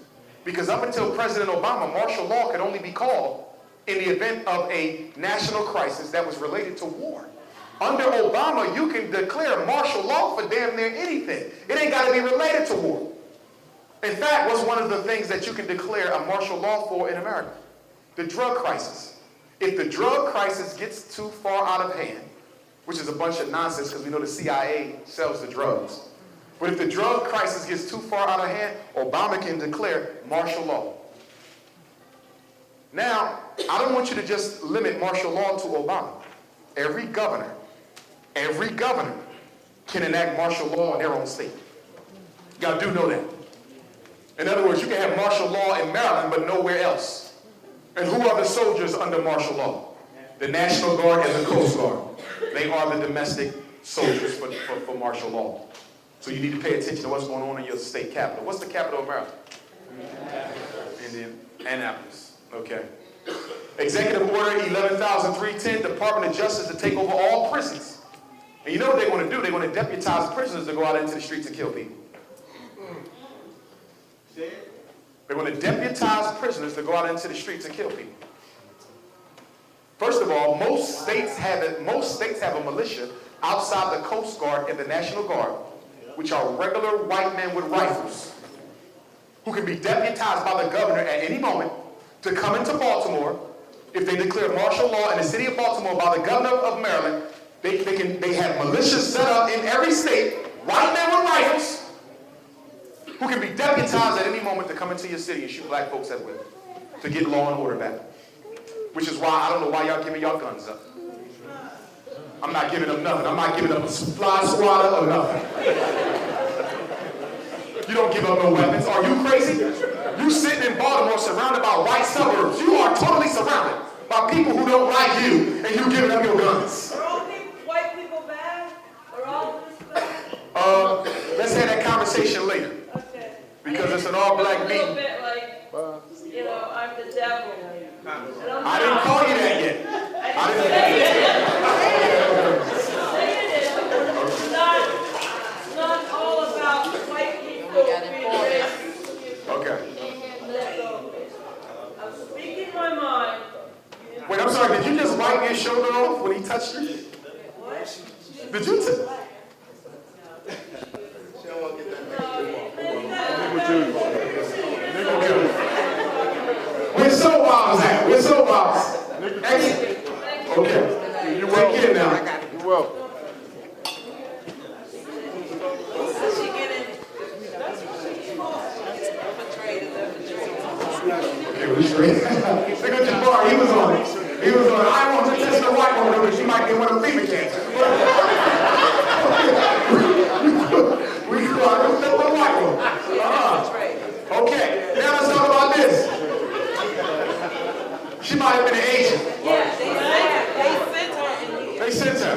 because up until President Obama, martial law could only be called in the event of a national crisis that was related to war. Under Obama, you can declare martial law for damn near anything. It ain't got to be related to war. In fact, what's one of the things that you can declare a martial law for in America? The drug crisis. If the drug crisis gets too far out of hand, which is a bunch of nonsense because we know the CIA sells the drugs. But if the drug crisis gets too far out of hand, Obama can declare martial law. Now, I don't want you to just limit martial law to Obama. Every governor can enact martial law in their own state. Y'all do know that. In other words, you can have martial law in Maryland, but nowhere else. And who are the soldiers under martial law? The National Guard and the Coast Guard. They are the domestic soldiers for martial law. So you need to pay attention to what's going on in your state capital. What's the capital of Maryland? Annapolis. Okay. Executive Order 11,310, Department of Justice to take over all prisons. And you know what they're going to do? They're going to deputize prisoners to go out into the streets and kill people. They're going to deputize prisoners to go out into the streets and kill people. First of all, most states have a militia outside the Coast Guard and the National Guard, which are regular white men with rifles, who can be deputized by the governor at any moment to come into Baltimore. If they declare martial law in the city of Baltimore by the governor of Maryland, they have militias set up in every state, white men with rifles, who can be deputized at any moment to come into your city and shoot black folks at will, to get law and order back. Which is why I don't know why y'all giving y'all guns up. I'm not giving them nothing. I'm not giving them a fly swatter or nothing. You don't give up no weapons. Are you crazy? You sitting in Baltimore surrounded by white suburbs. You are totally surrounded by people who don't like you, and you giving up your guns. Are all white people bad? Are all this bad? Let's have that conversation conversation later. Okay. Because it's an all-black A little meeting. bit like, I'm the devil. I didn't call you that yet. I didn't Saying it, it's not all about white people being racist. Okay. I'm speaking my mind. Wait, I'm sorry. Did you just wipe your shoulder off when he touched you? What? Did you? Where's soap bombs at? Where's soap bombs? Excellent. Okay. You're welcome. Take care now. You're welcome. Okay, we straight. Look at Jabbar. He was on it. He was on it. I want to test the white woman because she might get one of female cancer. We go out and test the white woman. Okay. Now let's talk about this. She might have been an agent. Yeah, they sent her in here. They sent her.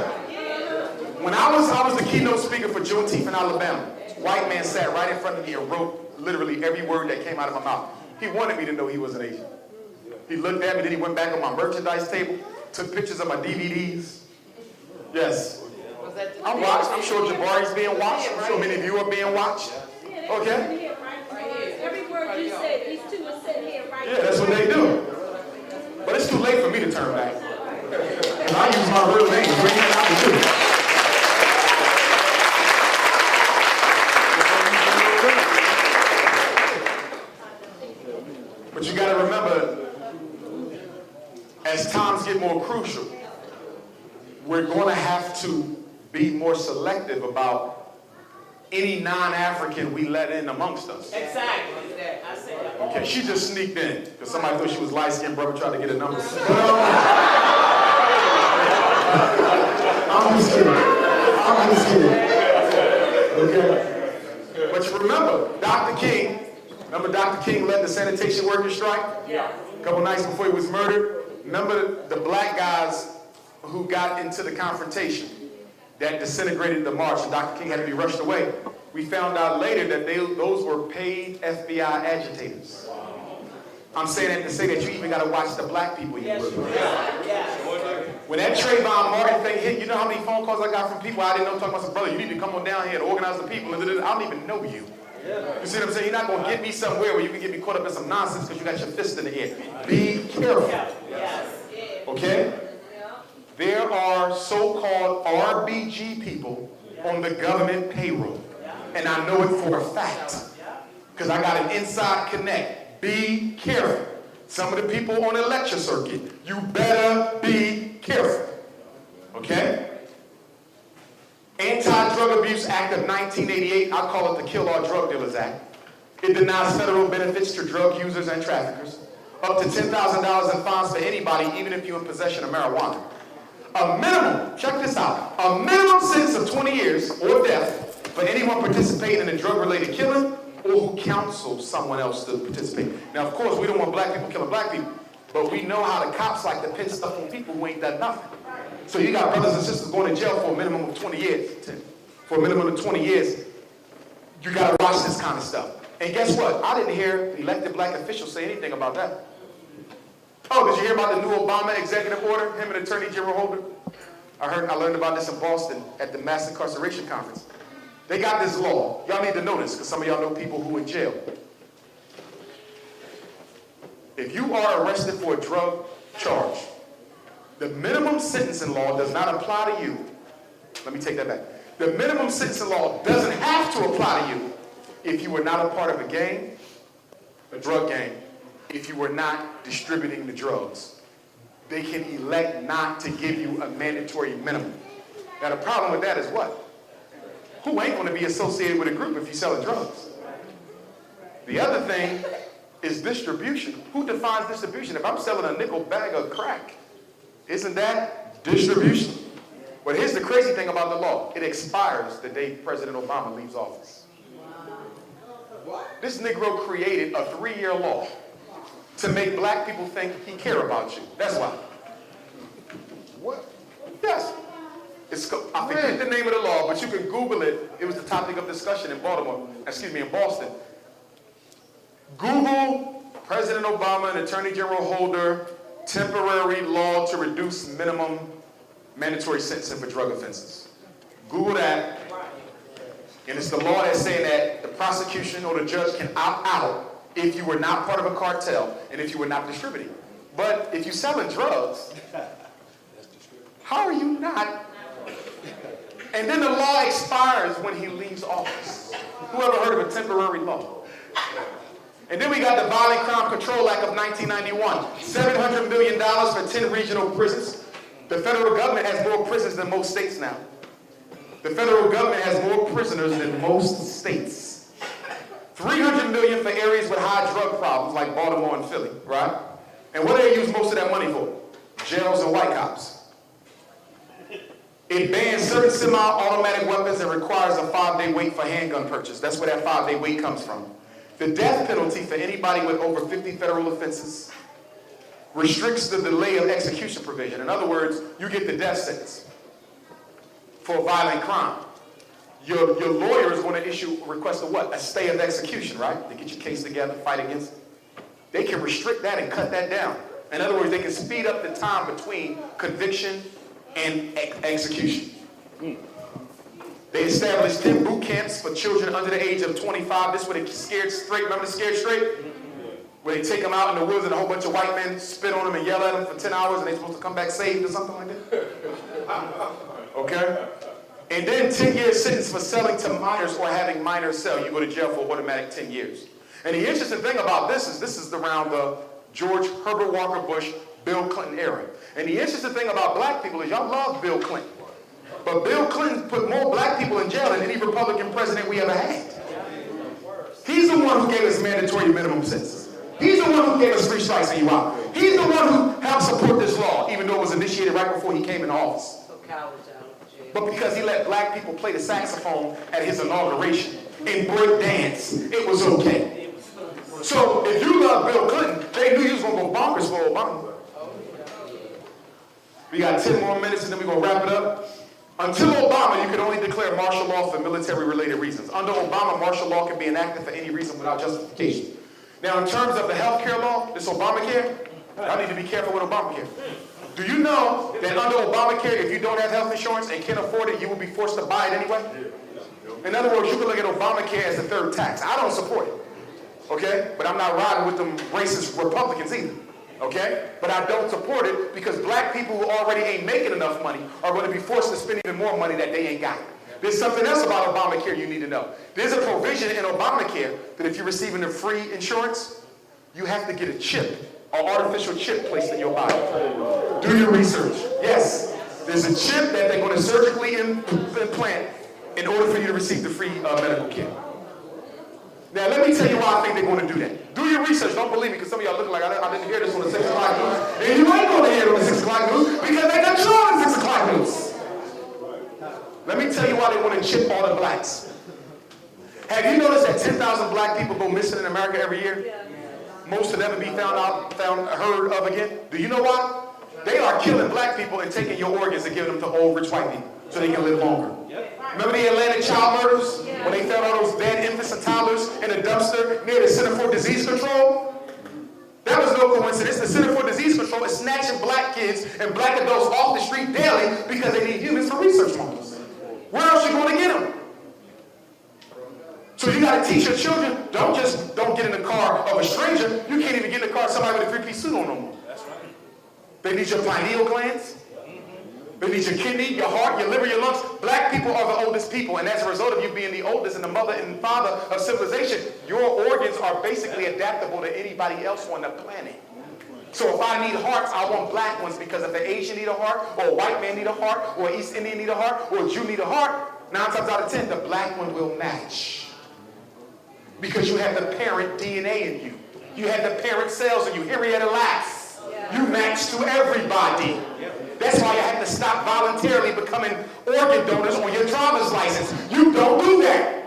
When I was the keynote speaker for Juneteenth in Alabama. White man sat right in front of me and wrote literally every word that came out of my mouth. He wanted me to know he was an agent. He looked at me, then he went back on my merchandise table, took pictures of my DVDs. Yes. I'm watched. I'm sure Jabari's being watched. I'm sure many of you are being watched. Okay? Every word you said, these two are sitting here right Yeah, that's what they do. But it's too late for me to turn back. And I use my real name. Bring that out to you. But you got to remember, as times get more crucial, we're going to have to be more selective about any non-African we let in amongst us. Exactly. I said that. Okay, she just sneaked in because somebody thought she was light-skinned, brother tried to get a number. I'm just kidding. I'm just kidding. Okay. But you remember, Dr. King led the sanitation workers strike? Yeah. A couple nights before he was murdered. Remember the black guys who got into the confrontation that disintegrated the march and Dr. King had to be rushed away? We found out later that those were paid FBI agitators. I'm saying that to say that you even got to watch the black people you work with. When that Trayvon Martin thing hit, you know how many phone calls I got from people I didn't know talking about, brother, you need to come on down here and organize the people. I don't even know you. You see what I'm saying? You're not going to get me somewhere where you can get me caught up in some nonsense because you got your fist in the air. Be careful. Okay? There are so-called RBG people on the government payroll. And I know it for a fact. Because I got an inside connect. Be careful. Some of the people on the lecture circuit, you better be careful. Okay? Anti-Drug Abuse Act of 1988, I call it the Kill All Drug Dealers Act. It denies federal benefits to drug users and traffickers. Up to $10,000 in fines for anybody, even if you're in possession of marijuana. A minimum, check this out, a minimum sentence of 20 years or death for anyone participating in a drug-related killing or who counsels someone else to participate. Now, of course, we don't want black people killing black people, but we know how the cops like to pin stuff on people who ain't done nothing. So you got brothers and sisters going to jail for a minimum of 20 years. For a minimum of 20 years, you got to watch this kind of stuff. And guess what? I didn't hear elected black officials say anything about that. Oh, did you hear about the new Obama executive order, him and Attorney General Holder? I learned about this in Boston at the Mass Incarceration Conference. They got this law. Y'all need to know this because some of y'all know people who are in jail. If you are arrested for a drug charge, the minimum sentencing law does not apply to you. Let me take that back. The minimum sentencing law doesn't have to apply to you if you were not a part of a gang, a drug gang, if you were not distributing the drugs. They can elect not to give you a mandatory minimum. Now the problem with that is what? Who ain't going to be associated with a group if you're selling drugs? The other thing is distribution. Who defines distribution? If I'm selling a nickel bag of crack, isn't that distribution? But here's the crazy thing about the law. It expires the day President Obama leaves office. This Negro created a 3-year law to make black people think he care about you. That's why. What? Yes. I forget the name of the law, but you can Google it. It was the topic of discussion in in Boston. Google President Obama and Attorney General Holder temporary law to reduce minimum mandatory sentencing for drug offenses. Google that. And it's the law that's saying that the prosecution or the judge can opt out if you were not part of a cartel and if you were not distributing. But if you're selling drugs, how are you not? And then the law expires when he leaves office. Whoever heard of a temporary law? And then we got the Violent Crime Control Act of 1991. $700 million for 10 regional prisons. The federal government has more prisons than most states now. The federal government has more prisoners than most states. $300 million for areas with high drug problems like Baltimore and Philly, right? And what do they use most of that money for? Jails and white cops. It bans certain semi-automatic weapons and requires a 5-day wait for handgun purchase. That's where that 5-day wait comes from. The death penalty for anybody with over 50 federal offenses restricts the delay of execution provision. In other words, you get the death sentence for a violent crime. Your lawyer is going to request a stay of execution, right? To get your case together, fight against it. They can restrict that and cut that down. In other words, they can speed up the time between conviction and execution. They established 10 boot camps for children under the age of 25. This is where they scared straight. Remember the scared straight? Where they take them out in the woods and a whole bunch of white men spit on them and yell at them for 10 hours and they're supposed to come back saved or something like that? Okay? And then 10 years sentence for selling to minors or having minors sell. You go to jail for automatic 10 years. And the interesting thing about this is around the George Herbert Walker Bush, Bill Clinton era. And the interesting thing about black people is y'all love Bill Clinton. But Bill Clinton put more black people in jail than any Republican president we ever had. He's the one who gave us mandatory minimum sentences. He's the one who gave us 3 strikes and you out. He's the one who helped support this law, even though it was initiated right before he came into office. But because he let black people play the saxophone at his inauguration and break dance, it was okay. So if you love Bill Clinton, they knew you was going to go bonkers for Obama. We got 10 more minutes and then we're going to wrap it up. Until Obama, you could only declare martial law for military-related reasons. Under Obama, martial law can be enacted for any reason without justification. Now, in terms of the health care law, this Obamacare, I need to be careful with Obamacare. Do you know that under Obamacare, if you don't have health insurance and can't afford it, you will be forced to buy it anyway? In other words, you can look at Obamacare as the third tax. I don't support it, okay? But I'm not riding with them racist Republicans either. Okay? But I don't support it because black people who already ain't making enough money are going to be forced to spend even more money that they ain't got. There's something else about Obamacare you need to know. There's a provision in Obamacare that if you're receiving the free insurance, you have to get a chip, an artificial chip placed in your body. Do your research. Yes. There's a chip that they're going to surgically implant in order for you to receive the free medical care. Now, let me tell you why I think they're going to do that. Do your research. Don't believe me, because some of y'all look like I didn't hear this on the 6 o'clock news. And you ain't going to hear it on the 6 o'clock news because they control the 6 o'clock news. Let me tell you why they want to chip all the blacks. Have you noticed that 10,000 black people go missing in America every year? Yeah. Most will never be heard of again. Do you know why? They are killing black people and taking your organs and giving them to old rich white people so they can live longer. Remember the Atlanta child murders? When they found all those dead infants and toddlers in a dumpster near the Center for Disease Control? That was no coincidence. The Center for Disease Control is snatching black kids and black adults off the street daily because they need humans for research models. Where else are you going to get them? So you got to teach your children, don't get in the car of a stranger. You can't even get in the car of somebody with a 3-piece suit on no more. That's right. They need your pineal glands. They need your kidney, your heart, your liver, your lungs. Black people are the oldest people, and as a result of you being the oldest and the mother and father of civilization, your organs are basically adaptable to anybody else on the planet. So if I need hearts, I want black ones, because if an Asian need a heart, or a white man need a heart, or an East Indian need a heart, or a Jew need a heart, 9 times out of 10, the black one will match. Because you have the parent DNA in you. You have the parent cells in you. Henrietta Lacks. You match to everybody. That's why you have to stop voluntarily becoming organ donors on your driver's license. You don't do that.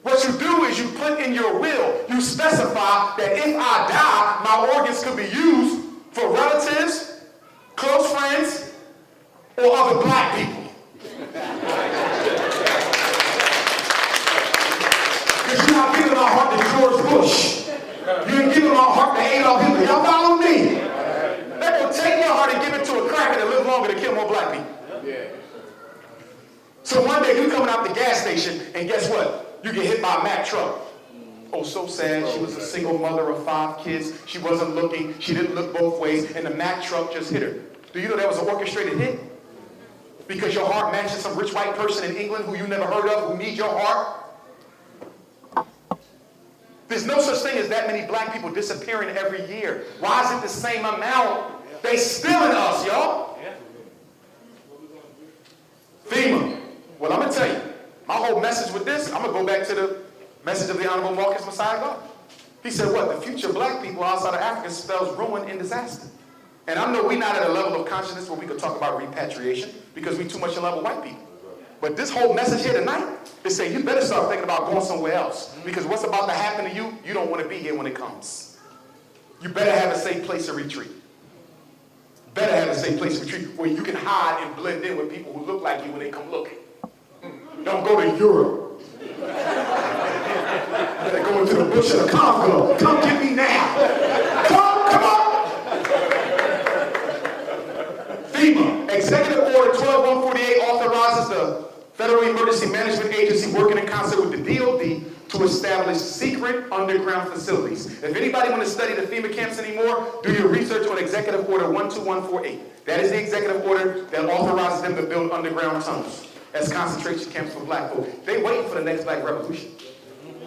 What you do is you put in your will, you specify that if I die, my organs could be used for relatives, close friends, or other black people? Because you're not giving my heart to George Bush. You ain't giving my heart to Adolf Hitler. Y'all follow me? They're going to take your heart and give it to a cracker that live longer to kill more black people. So one day you coming out the gas station and guess what? You get hit by a Mack truck. Oh, so sad. She was a single mother of 5 kids. She wasn't looking. She didn't look both ways. And the Mack truck just hit her. Do you know that was an orchestrated hit? Because your heart matches some rich white person in England who you never heard of, who needs your heart? There's no such thing as that many black people disappearing every year. Why is it the same amount? They stealing us, y'all. FEMA. Well, I'm going to tell you, my whole message with this, I'm going to go back to the message of the Honorable Marcus Messiah God. He said, what? The future of black people outside of Africa spells ruin and disaster. And I know we're not at a level of consciousness where we could talk about repatriation because we're too much in love with white people. But this whole message here tonight is saying you better start thinking about going somewhere else. Because what's about to happen to you, you don't want to be here when it comes. You better have a safe place of retreat. Better have a safe place of retreat where you can hide and blend in with people who look like you when they come looking. Don't go to Europe. Better go into the bush of the Congo. Come get me now. Come on. FEMA, Executive Order 12148 authorizes the Federal Emergency Management Agency working in concert with the DOD to establish secret underground facilities. If anybody want to study the FEMA camps anymore, do your research on Executive Order 12148. That is the executive order that authorizes them to build underground tunnels as concentration camps for black folk. They waiting for the next black revolution.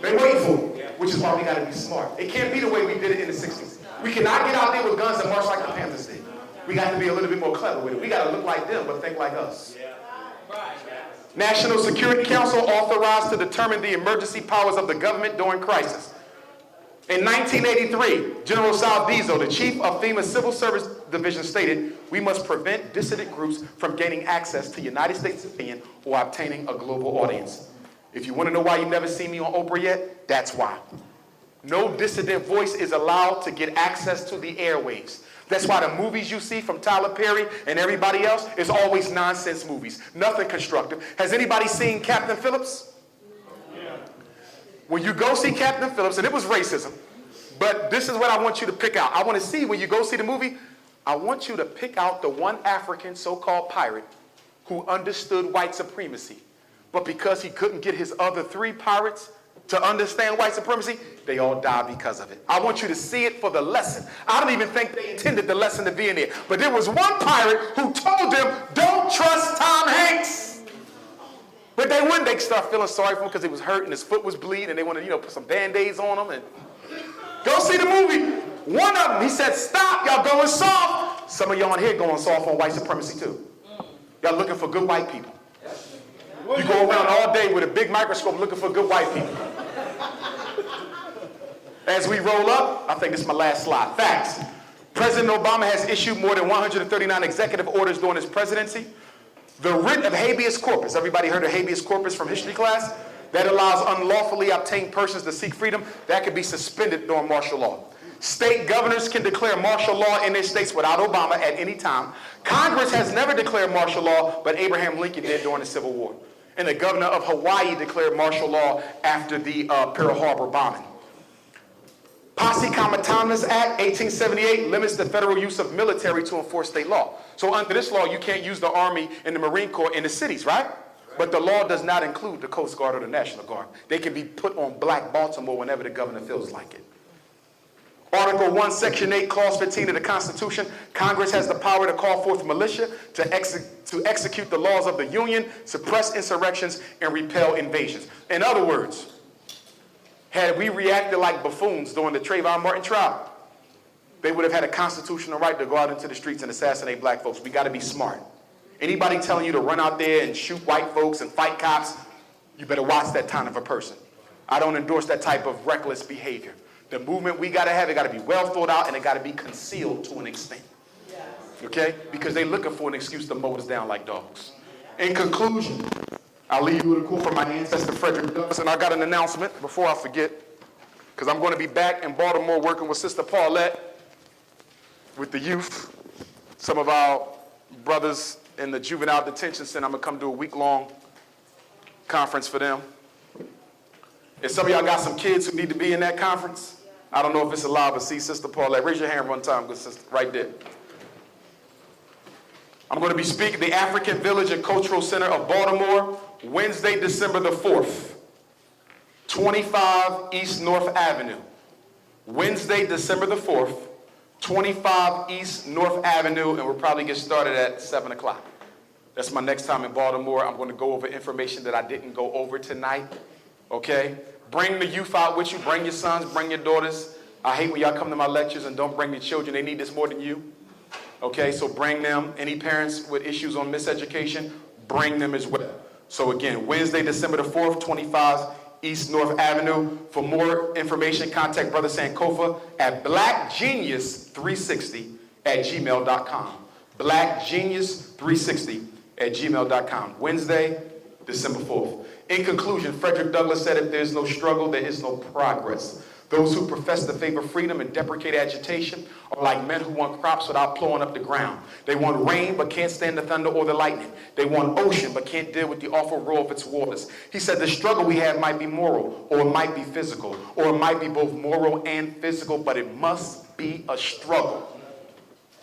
They waiting for it, which is why we got to be smart. It can't be the way we did it in the 60s. We cannot get out there with guns and march like the Panthers did. We got to be a little bit more clever with it. We got to look like them, but think like us. National Security Council authorized to determine the emergency powers of the government during crisis. In 1983, General Saldizo, the chief of FEMA Civil Service Division, stated, "We must prevent dissident groups from gaining access to United States opinion or obtaining a global audience." If you want to know why you've never seen me on Oprah yet, that's why. No dissident voice is allowed to get access to the airwaves. That's why the movies you see from Tyler Perry and everybody else is always nonsense movies. Nothing constructive. Has anybody seen Captain Phillips? Yeah. When you go see Captain Phillips, and it was racism, but this is what I want you to pick out. I want to see, when you go see the movie, I want you to pick out the one African so-called pirate who understood white supremacy. But because he couldn't get his other 3 pirates to understand white supremacy, they all died because of it. I want you to see it for the lesson. I don't even think they intended the lesson to be in there. But there was one pirate who told them, don't trust Tom Hanks. But they wouldn't. They start feeling sorry for him because he was hurt and his foot was bleeding and they wanted to, put some Band-Aids on him. And go see the movie. One of them, he said, stop, y'all going soft. Some of y'all in here going soft on white supremacy too. Y'all looking for good white people. You go around all day with a big microscope looking for good white people. As we roll up, I think this is my last slide. Facts. President Obama has issued more than 139 executive orders during his presidency. The writ of habeas corpus, everybody heard of habeas corpus from history class? That allows unlawfully obtained persons to seek freedom. That could be suspended during martial law. State governors can declare martial law in their states without Obama at any time. Congress has never declared martial law, but Abraham Lincoln did during the Civil War. And the governor of Hawaii declared martial law after the Pearl Harbor bombing. Posse Comitatus Act, 1878, limits the federal use of military to enforce state law. So under this law, you can't use the Army and the Marine Corps in the cities, right? But the law does not include the Coast Guard or the National Guard. They can be put on Black Baltimore whenever the governor feels like it. Article 1, Section 8, Clause 15 of the Constitution, Congress has the power to call forth militia to execute the laws of the Union, suppress insurrections, and repel invasions. In other words, had we reacted like buffoons during the Trayvon Martin trial, they would have had a constitutional right to go out into the streets and assassinate black folks. We got to be smart. Anybody telling you to run out there and shoot white folks and fight cops, you better watch that kind of a person. I don't endorse that type of reckless behavior. The movement we got to have, it got to be well thought out and it got to be concealed to an extent. Okay? Because they're looking for an excuse to mow us down like dogs. In conclusion, I'll leave you with a quote from my ancestor, Frederick Douglass, and I got an announcement before I forget, because I'm going to be back in Baltimore working with Sister Paulette, with the youth, some of our brothers in the juvenile detention center. I'm going to come do a week-long conference for them. If some of y'all got some kids who need to be in that conference, I don't know if it's allowed, but see Sister Paulette. Raise your hand one time, good sister, right there. I'm going to be speaking at the African Village and Cultural Center of Baltimore, Wednesday, December the 4th, 25 East North Avenue. Wednesday, December the 4th, 25 East North Avenue, and we'll probably get started at 7 o'clock. That's my next time in Baltimore. I'm going to go over information that I didn't go over tonight, okay? Bring the youth out with you. Bring your sons, bring your daughters. I hate when y'all come to my lectures and don't bring your children. They need this more than you, okay? So bring them. Any parents with issues on miseducation, bring them as well. So again, Wednesday, December the 4th, 25 East North Avenue. For more information, contact Brother Sankofa at blackgenius360@gmail.com. blackgenius360@gmail.com. Wednesday, December 4th. In conclusion, Frederick Douglass said, if there is no struggle, there is no progress. Those who profess to favor freedom and deprecate agitation are like men who want crops without plowing up the ground. They want rain but can't stand the thunder or the lightning. They want ocean but can't deal with the awful roar of its waters. He said the struggle we have might be moral, or it might be physical, or it might be both moral and physical, but it must be a struggle.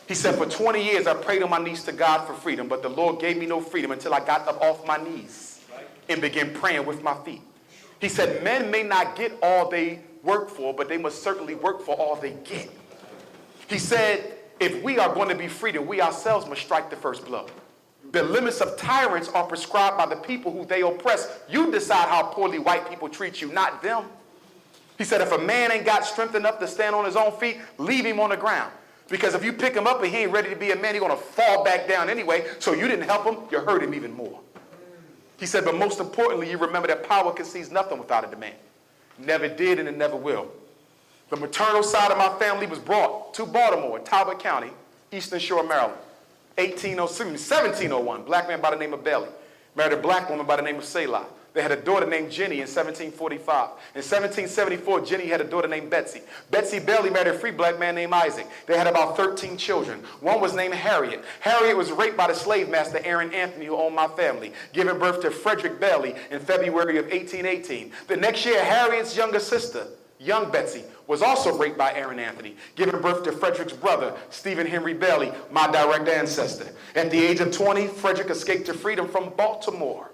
He said, for 20 years I prayed on my knees to God for freedom, but the Lord gave me no freedom until I got up off my knees and began praying with my feet. He said, men may not get all they work for, but they must certainly work for all they get. He said, if we are going to be free, then we ourselves must strike the first blow. The limits of tyrants are prescribed by the people who they oppress. You decide how poorly white people treat you, not them. He said, if a man ain't got strength enough to stand on his own feet, leave him on the ground. Because if you pick him up and he ain't ready to be a man, he's going to fall back down anyway. So you didn't help him, you hurt him even more. He said, but most importantly, you remember that power concedes nothing without a demand. Never did and it never will. The maternal side of my family was brought to Baltimore, Talbot County, Eastern Shore, Maryland. 1701, black man by the name of Bailey. Married a black woman by the name of Selah. They had a daughter named Jenny in 1745. In 1774, Jenny had a daughter named Betsy. Betsy Bailey married a free black man named Isaac. They had about 13 children. One was named Harriet. Harriet was raped by the slave master Aaron Anthony, who owned my family, giving birth to Frederick Bailey in February of 1818. The next year, Harriet's younger sister, young Betsy, was also raped by Aaron Anthony, giving birth to Frederick's brother, Stephen Henry Bailey, my direct ancestor. At the age of 20, Frederick escaped to freedom from Baltimore,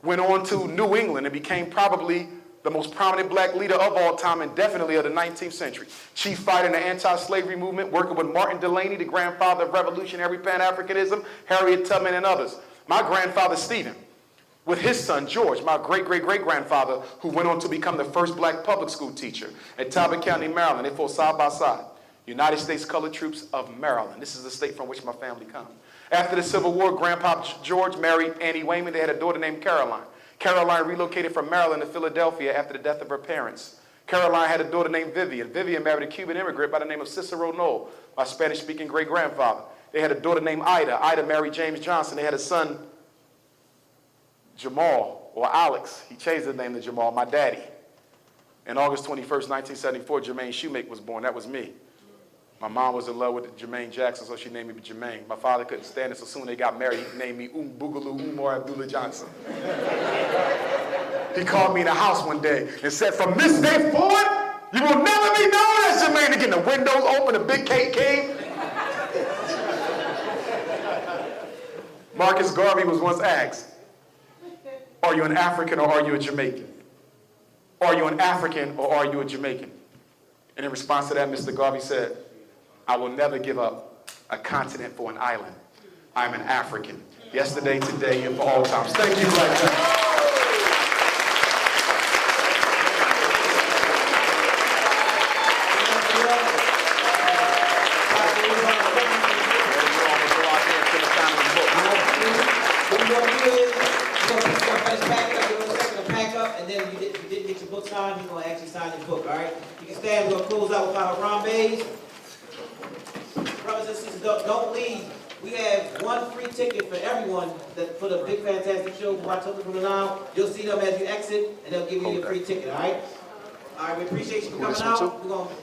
went on to New England, and became probably the most prominent black leader of all time and definitely of the 19th century. Chief fighter in the anti-slavery movement, working with Martin Delany, the grandfather of revolutionary Pan-Africanism, Harriet Tubman, and others. My grandfather, Stephen, with his son, George, my great-great-great-grandfather, who went on to become the first black public school teacher at Talbot County, Maryland. They fought side by side. United States Colored Troops of Maryland. This is the state from which my family comes. After the Civil War, Grandpa George married Annie Wayman. They had a daughter named Caroline. Caroline relocated from Maryland to Philadelphia after the death of her parents. Caroline had a daughter named Vivian. Vivian married a Cuban immigrant by the name of Cicero Knoll, my Spanish-speaking great-grandfather. They had a daughter named Ida. Ida married James Johnson. They had a son, Jamal, or Alex. He changed his name to Jamal, my daddy. On August 21st, 1974, Jermaine Shoemake was born. That was me. My mom was in love with Jermaine Jackson, so she named me Jermaine. My father couldn't stand it, so soon they got married, he named me Boogaloo Umar Abdullah Johnson. He called me in the house one day and said, from this day forward, you will never be known as Jermaine again. The windows open, the big cake came. Marcus Garvey was once asked, are you an African or are you a Jamaican? Are you an African or are you a Jamaican? And in response to that, Mr. Garvey said, I will never give up a continent for an island. I'm an African. Yesterday, today, and for all times. Thank you, Black man. And then you didn't get your book signed, you're going to actually sign your book, all right? You can stand, we're going to close out with our Harambe's. Brothers and sisters, don't leave. We have one free ticket for everyone for the Big Fantastic Show from October from now. You'll see them as you exit, and they'll give you your free ticket, all right? All right, we appreciate you for coming out. We're going to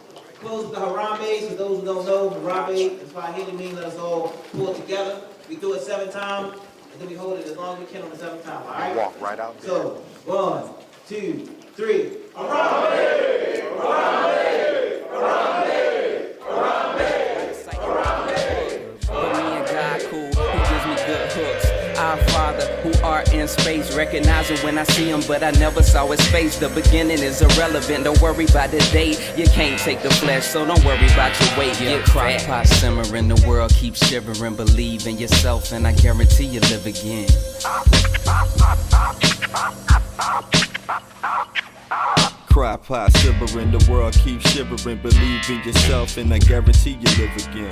close with the Harambe's. For those who don't know, Harambe is Swahili mean let us all pull it together. We do it 7 times, and then we hold it as long as we can on the 7th time, all right? Walk right out there. So, 1, 2, 3. But me and God cool, he gives me good hooks. Our Father, who art in space, recognize him when I see him, but I never saw his face. The beginning is irrelevant, don't worry about the date. You can't take the flesh, so don't worry about your weight. Get crock pot simmering, the world keeps shivering. Believe in yourself, and I guarantee you live again. Cry pot simmering, the world keeps shivering. Believe in yourself, and I guarantee you live again.